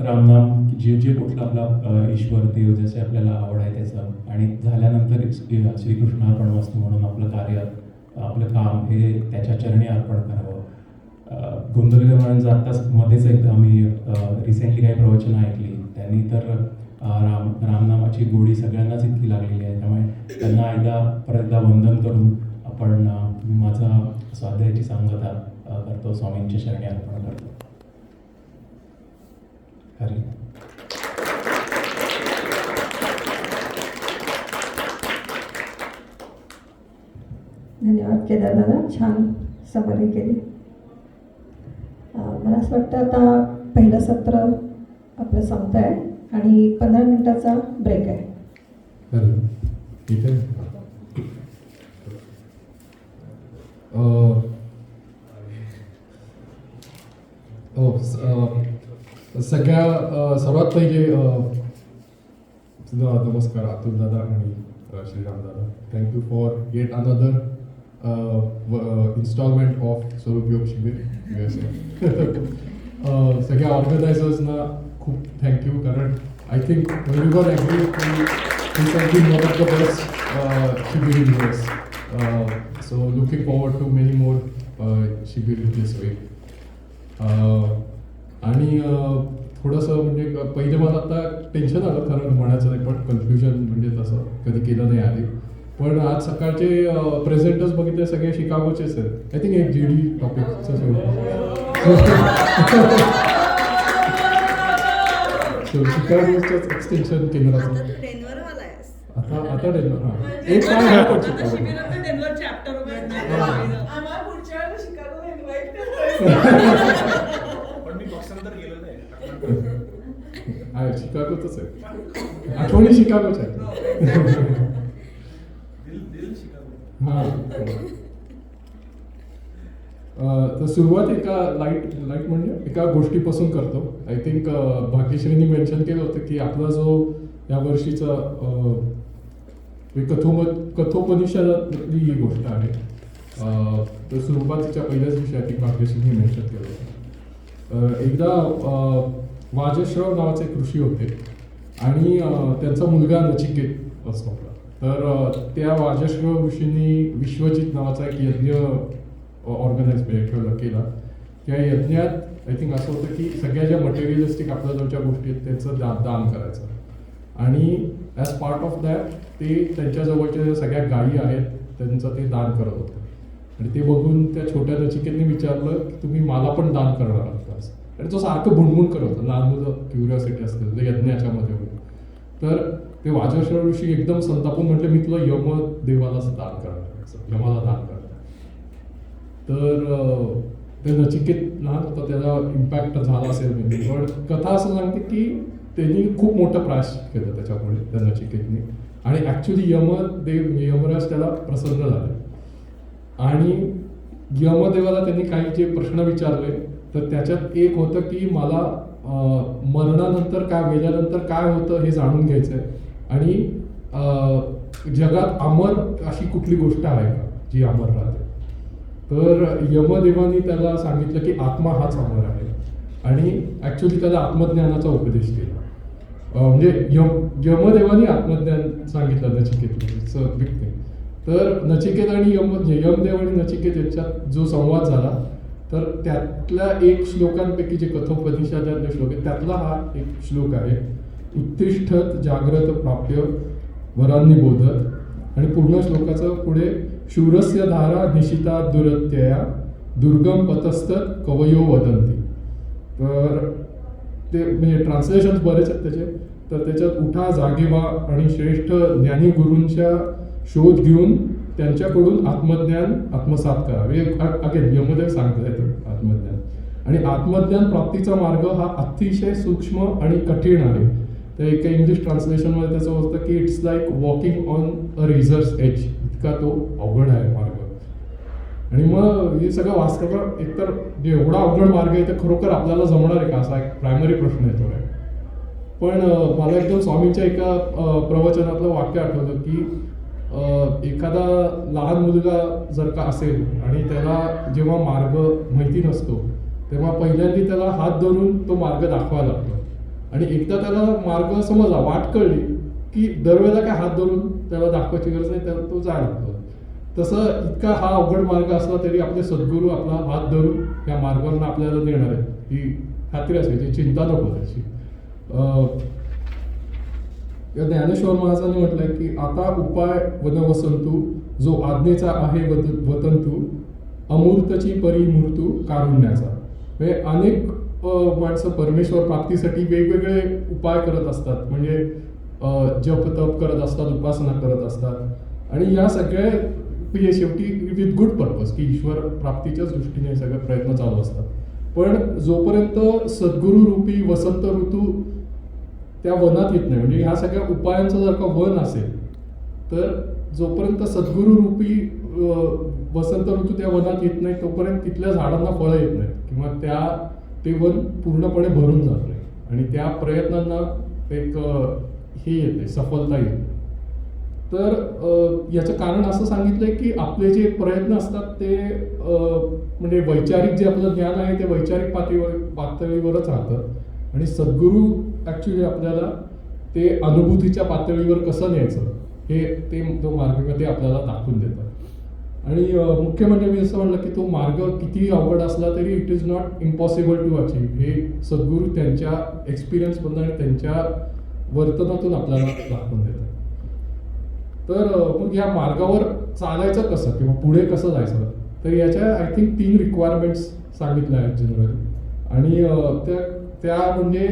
रामनाम जे कुठलं आपला ईश्वर देव जसे आपल्याला आवड आहे त्याचं, आणि झाल्यानंतर श्रीकृष्णार्पणमस्तु म्हणून आपलं कार्य आपलं काम हे त्याच्या चरणी अर्पण करावं. गोंधळकर महाराजांचं आत्ताच मध्येच एकदा आम्ही रिसेंटली काही प्रवचनं ऐकली. त्यांनी तर रामनामाची गोडी सगळ्यांनाच इतकी लागलेली आहे, त्यामुळे त्यांना परत वंदन करून आपण माझा स्वाध्यायाची सांगता करतो, स्वामींच्या शरणी अर्पण करतो. हरी. धन्यवाद केदार दादा, छान समरी केली. मला असं वाटतं आता पहिलं सत्र आपलं संपत आहे आणि 15 मिनिटाचा ब्रेक आहे. ठीक आहे. सर्वात पहिले नमस्कार अतुल दादा आणि श्रीराम दादा. Thank you for eight another installment of स्वरूप योग शिबिर USA. सगळ्या ऑर्गनायझर्सना खूप थँक्यू, कारण I think we were agree this has been one of the best शिबिर in US. So looking forward to many more शिबिर इन दिस वे. आणि थोडंसं म्हणजे पहिले मला आता टेन्शन आलं खरं म्हणायचं नाही, पण कन्फ्युजन म्हणजे तसं कधी केलं नाही आधी. पण आज सकाळचे प्रेझेंटर्स बघितले सगळे शिकागोचेच आहेत. आय थिंक एक GD टॉपिकचं शिकागोचंच एक्सटेन्शन केलं असं. आता डेन्व्हर हां एक काय आहे पण शिकागो शिकागोच आहे. आठवणी शिकागोच आहे. हां तर सुरुवात एका लाईट म्हणजे एका गोष्टीपासून करतो. आय थिंक भाग्यश्रीनी मेन्शन केलं होतं की आपला जो या वर्षीचा कठोपनिषदातली ही गोष्ट आहे. तर सुरुवातीच्या पहिल्याच दिवशी आय थिंक भाग्यश्रीनी मेन्शन केलं होतं. एकदा वाजश्रव नावाचे एक ऋषी होते आणि त्यांचा मुलगा नचिकेत असतो. तर त्या वाजश्रव ऋषींनी विश्वजित नावाचा एक यज्ञ ऑर्गनाईज केला. त्या यज्ञात आय थिंक असं होतं की सगळ्या ज्या मटेरियलिस्टिक आपल्याजवळच्या गोष्टी आहेत त्यांचं दान करायचं. आणि ॲज पार्ट ऑफ दॅट ते त्यांच्याजवळच्या ज्या सगळ्या गायी आहेत त्यांचं ते दान करत होते. आणि ते बघून त्या छोट्या नचिकेतने विचारलं की तुम्ही मला पण दान करणार आहात का असं. आणि तो सारखं भुणभुण करत होता. लहान मुलं क्युरिओसिटी असते ते यज्ञाच्या मध्ये होईल. तर ते वाजश्रव ऋषी एकदम संतापून म्हटले मी तुला यमदेवालाच दान करणार, यमाला दान करणार. तर ते नचिकेत लहान होता त्याला इम्पॅक्ट झाला असेल म्हणजे. पण कथा असं सांगते की त्यांनी खूप मोठं प्रायश्चित केलं त्याच्यामुळे त्या नचिकेतने. आणि ॲक्च्युली यमराज त्याला प्रसन्न झाले आणि यमदेवाला त्यांनी काही जे प्रश्न विचारले तर त्याच्यात एक होतं की मला मरणानंतर मेल्यानंतर काय होतं हे जाणून घ्यायचं आहे. आणि जगात अमर अशी कुठली गोष्ट आहे का जी अमर राहते. तर यमदेवानी त्याला सांगितलं की आत्मा हाच अमर आहे. आणि ॲक्च्युली त्याला आत्मज्ञानाचा उपदेश केला. म्हणजे यमदेवानी आत्मज्ञान सांगितलं नचिकेतला व्यक्ती. तर नचिकेत आणि यमदेव आणि नचिकेत यांच्यात जो संवाद झाला तर त्यातल्या एक श्लोकांपैकी जे कठोपनिषदातले श्लोक आहेत त्यातला हा एक श्लोक आहे. उत्तिष्ठत जाग्रत प्राप्य वरांनी बोधत. आणि पूर्ण श्लोकाचं पुढे शूरस्य धारा निशिता दुरत्यया दुर्गम पतस्तत कवयो वदंती. तर ते म्हणजे ट्रान्सलेशन बरेच आहेत त्याचे. तर त्याच्यात उठा जागे व्हा आणि श्रेष्ठ ज्ञानी गुरूंच्या शोध घेऊन त्यांच्याकडून आत्मज्ञान आत्मसात करा. अगेन यमदेव सांगतात आत्मज्ञान. आणि आत्मज्ञान प्राप्तीचा मार्ग हा अतिशय सूक्ष्म आणि कठीण आहे. तर एका इंग्लिश ट्रान्सलेशनमध्ये त्याचं होतं की it's like walking on a razor's edge. इतका तो अवघड आहे मार्ग. आणि मग हे सगळं वास्तव एकतर जे एवढा अवघड मार्ग आहे तर खरोखर आपल्याला जमणार आहे का असा एक प्रायमरी प्रश्न येतो आहे. पण मला एकदम स्वामींच्या एका प्रवचनातलं वाक्य आठवलं की एखादा लहान मुलगा जर का असेल आणि त्याला जेव्हा मार्ग माहिती नसतो तेव्हा पहिल्यांदा त्याला हात धरून तो मार्ग दाखवायला लागतो. आणि एकदा त्याला मार्ग समजला वाट कळली की दरवेळेला काय हात धरून त्याला दाखवायची गरज नाही, त्याला तो जायला लागतो. तसं इतका हा अवघड मार्ग असला तरी आपले सद्गुरू आपला हात धरून या मार्गावरून आपल्याला नेणार आहेत ही खात्री असायची, चिंता नको त्याची. ज्ञानेश्वर महाराजांनी म्हटलंय की आता उपाय वनवसंतू जो आज्ञेचा आहे वतंतू अमूर्तची परिमूर्तू कारुण्याचा. म्हणजे अनेक माणसं परमेश्वर प्राप्तीसाठी वेगवेगळे उपाय करत असतात. म्हणजे जप तप करत असतात, उपासना करत असतात. आणि या सगळे शेवटी विथ गुड पर्पज की ईश्वर प्राप्तीच्याच दृष्टीने सगळे प्रयत्न चालू असतात. पण जोपर्यंत सद्गुरू रूपी वसंत ऋतू त्या वनात येत नाही, म्हणजे ह्या सगळ्या उपायांचं जर का वन असेल तर जोपर्यंत सद्गुरू रूपी वसंत ऋतू त्या वनात येत नाही तोपर्यंत तिथल्या झाडांना फळं येत नाहीत किंवा ते वन पूर्णपणे भरून जात नाही. आणि त्या प्रयत्नांना एक हे येते, सफलता येते. तर याचं कारण असं सांगितलंय की आपले जे प्रयत्न असतात ते म्हणजे वैचारिक जे आपलं ज्ञान आहे ते वैचारिक पातळीवरच राहतं. आणि सद्गुरू ॲक्च्युली आपल्याला ते अनुभूतीच्या पातळीवर कसं न्यायचं ते तो मार्ग ते आपल्याला दाखवून देतात. आणि मुख्य म्हणजे मी असं म्हणलं की तो मार्ग किती अवघड असला तरी it is not impossible to achieve. हे सद्गुरू त्यांच्या एक्सपिरियन्समधून आणि त्यांच्या वर्तनातून आपल्याला दाखवून देतात. तर मग या मार्गावर चालायचं कसं किंवा पुढे कसं जायचं तर याच्या आय थिंक 3 रिक्वायरमेंट्स सांगितल्या आहेत जनरली. आणि त्या म्हणजे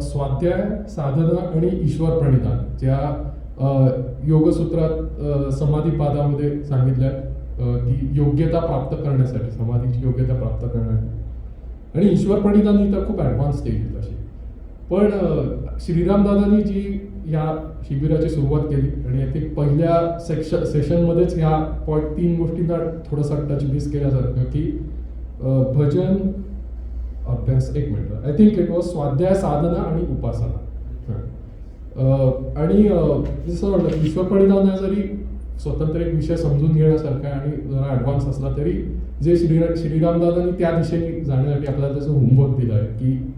स्वाध्याय, साधना आणि ईश्वर प्रणिधान ज्या योगसूत्रात समाधीपादामध्ये सांगितल्या की योग्यता प्राप्त करण्यासाठी, समाधीची योग्यता प्राप्त करण्यासाठी. आणि ईश्वर प्रणिधान ही तर खूप ॲडव्हान्स स्टेज आहे तशी. पण श्रीरामदादांनी जी या शिबिराची सुरुवात केली आणि आय थिंक पहिल्या सेशनमध्येच ह्या 3 गोष्टींना थोडंसं टच बेस केल्यासारखं की भजन अभ्यास, एक minute, I think it was स्वाध्याय, साधना आणि उपासना. आणि जसं म्हटलं, ईश्वरप्रणिधान हा जरी स्वतंत्र एक विषय समजून घेण्यासारखा आहे आणि जरा ॲडव्हान्स असला तरी जे श्रीरामदादांनी त्या दिशेने जाण्यासाठी आपल्याला त्याचं होमवर्क दिलं आहे की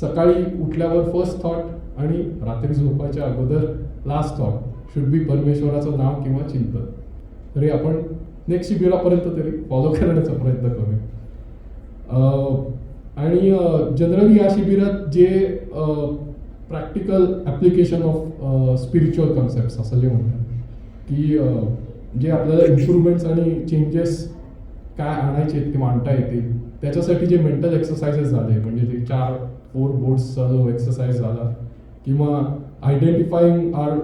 सकाळी उठल्यावर फर्स्ट थॉट आणि रात्री झोपायच्या अगोदर लास्ट थॉट शुड बी परमेश्वराचं नाव किंवा चिंतन. तरी आपण नेक्स्ट शिबिरापर्यंत तरी फॉलो करण्याचा प्रयत्न करूया. आणि जनरली या शिबिरात जे practical application of spiritual concepts असं जे म्हणतात की जे आपल्याला इम्प्रूव्हमेंट्स आणि चेंजेस काय आणायचे आहेत किंवा आणता येतील त्याच्यासाठी जे मेंटल एक्सरसाइजेस झाले, म्हणजे ते 4 बोर्ड्सचा जो एक्सरसाइज झाला, किंवा identifying our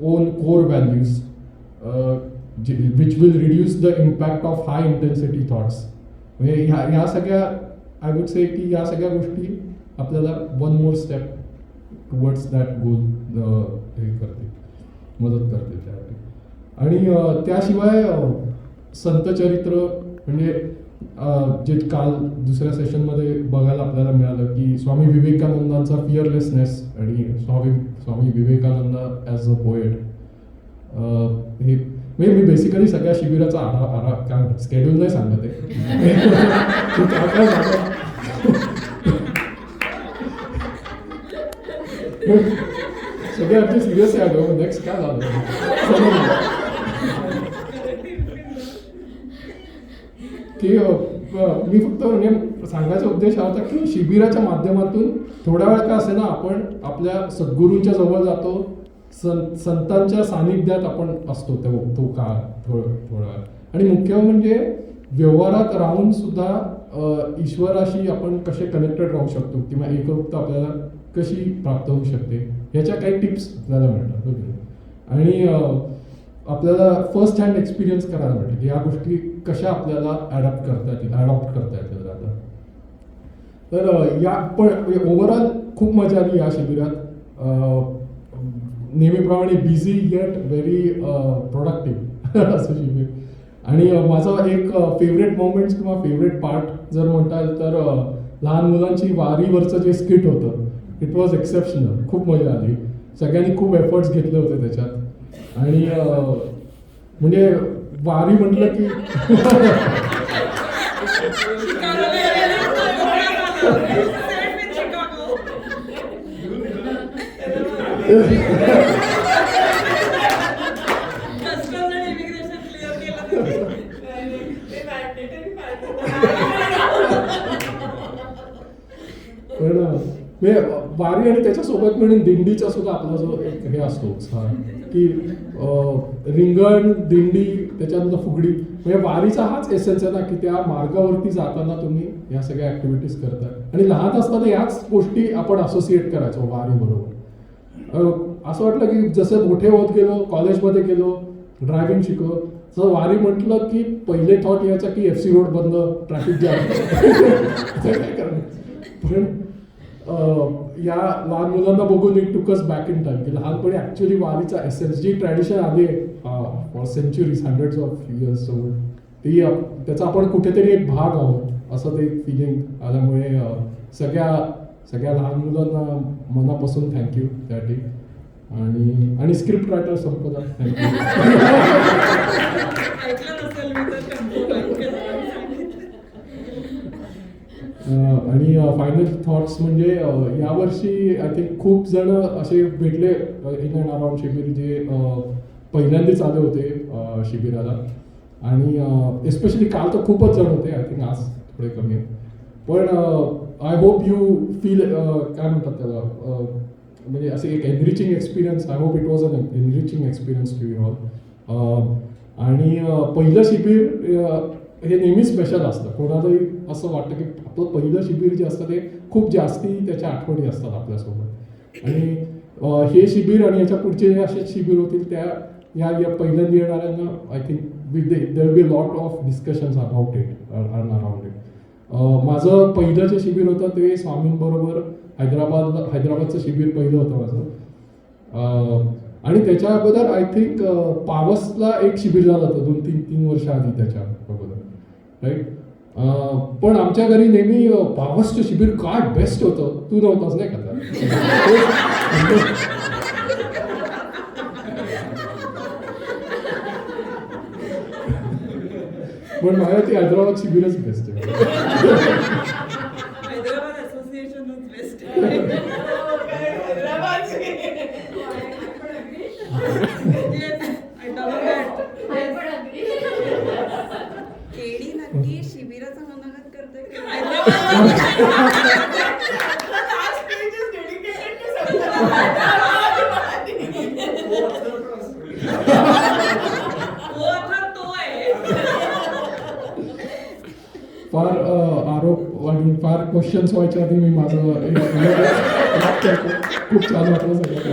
own core values which will reduce the impact of high intensity thoughts. म्हणजे ह्या सगळ्या आय वुड से की या सगळ्या गोष्टी आपल्याला one more step towards that goal हे करते, मदत करते त्यासाठी. आणि त्याशिवाय संतचरित्र, म्हणजे जे काल दुसऱ्या सेशनमध्ये बघायला आपल्याला मिळालं की स्वामी विवेकानंदांचा फिअरलेसनेस आणि Swami Vivekananda as a poet, हे म्हणजे मी बेसिकली सगळ्या शिबिराचा काय स्केड्यूल नाही सांगत आहे काय सांगत सगळे आमचे सिरियस आहे. नेक्स्ट काय झालं की मी फक्त म्हणजे सांगायचा उद्देश हा होता की शिबिराच्या माध्यमातून थोड्या वेळ का असे ना आपण आपल्या सद्गुरूंच्या जवळ जातो, संतांच्या सानिध्यात आपण असतो तो काळ थोडा. आणि मुख्य म्हणजे व्यवहारात राहून सुद्धा ईश्वराशी आपण कसे कनेक्टेड राहू शकतो किंवा एकरूपता आपल्याला कशी प्राप्त होऊ शकते ह्याच्या काही टिप्स आपल्याला मिळतात. आणि आपल्याला फर्स्ट हँड एक्सपिरियन्स करायला मिळते की या गोष्टी कशा आपल्याला ॲडॉप्ट करता येतील आता. तर या पण ओव्हरऑल खूप मजा आली या शिबिरात. नेहमीप्रमाणे बिझी येट व्हेरी प्रोडक्टिव्ह असं शिबिर. आणि माझा एक फेवरेट मोमेंट्स किंवा फेवरेट पार्ट जर म्हणता येईल तर लहान मुलांची वारीवरचं जे स्किट होतं, इट वॉज एक्सेप्शनल. खूप मजा आली, सगळ्यांनी खूप एफर्ट्स घेतले होते त्याच्यात. आणि म्हणजे वारी म्हटलं की पण वारी आणि त्याच्यासोबत मिळून दिंडीचा सुद्धा आपला जो एक हे असतो की रिंगण, दिंडी, त्याच्यानंतर फुगडी, म्हणजे वारीचा हाच एसेन्स आहे ना की त्या मार्गावरती जाताना तुम्ही या सगळ्या ऍक्टिव्हिटीज करताय. आणि लहान असताना याच गोष्टी आपण असोसिएट करायचो वारी बरोबर. असं वाटलं की जसं मोठे होत गेलो, कॉलेजमध्ये गेलो, ड्रायव्हिंग शिकलो, तर वारी म्हटलं की पहिले थॉट यायचा की FC रोड बंद, ट्रॅफिक जॅम, काय करणार. पण या लहान मुलांना बघून it took us back in time की लहानपणी ऍक्च्युअली वारीचा एसेन्स, जी ट्रॅडिशन आली for centuries, hundreds of years old, ती त्याचा आपण कुठेतरी एक भाग आहोत असं ते फिलिंग आल्यामुळे सगळ्या लहान मुलांना मनापासून थँक्यू त्यासाठी. आणि स्क्रिप्ट रायटर संपदा थँक्यू. आणि फायनल थॉट्स म्हणजे यावर्षी आय थिंक खूप जण असे भेटले इन अँड अराउंड शिबिर जे पहिल्यांदाच आले होते शिबिराला. आणि एस्पेशली काल तर खूपच जण होते, आय थिंक आज थोडे कमी आहेत. पण आय होप यू फील काय म्हणतात त्याला, म्हणजे असे एक enriching experience. I hope it was an enriching experience to you all. आणि पहिलं शिबिर हे नेहमी स्पेशल असतं. कोणालाही असं वाटतं की आपलं पहिलं शिबिर जे असतं ते खूप जास्ती त्याच्या आठवणी असतात आपल्यासोबत. आणि हे शिबिर आणि याच्या पुढचे जे असे शिबिर होतील त्या या पहिल्यांदा येणाऱ्यांना I think there be lot of discussions about it around it. माझं पहिलं जे शिबिर होतं ते स्वामींबरोबर हैदराबादचं शिबिर पहिलं होतं माझं. आणि त्याच्या अगोदर आय थिंक पावसला एक शिबिर झालं होतं 2-3 वर्ष आधी त्याच्या अगोदर, राईट. पण आमच्या घरी नेहमी पावसचं शिबिर काय बेस्ट होतं, तू नव्हतास नाही का त्यात? पण मला ती हैदराबाद शिबिरच बेस्ट आहे. हैदराबाद असोसिएशनच बेस्ट केडी नक्की शिबिराचा मनोगत करते की फार आरोप वाढून फार क्वेश्चन्स व्हायच्या आधी मी माझं एक खूप छान वाटलं सगळं.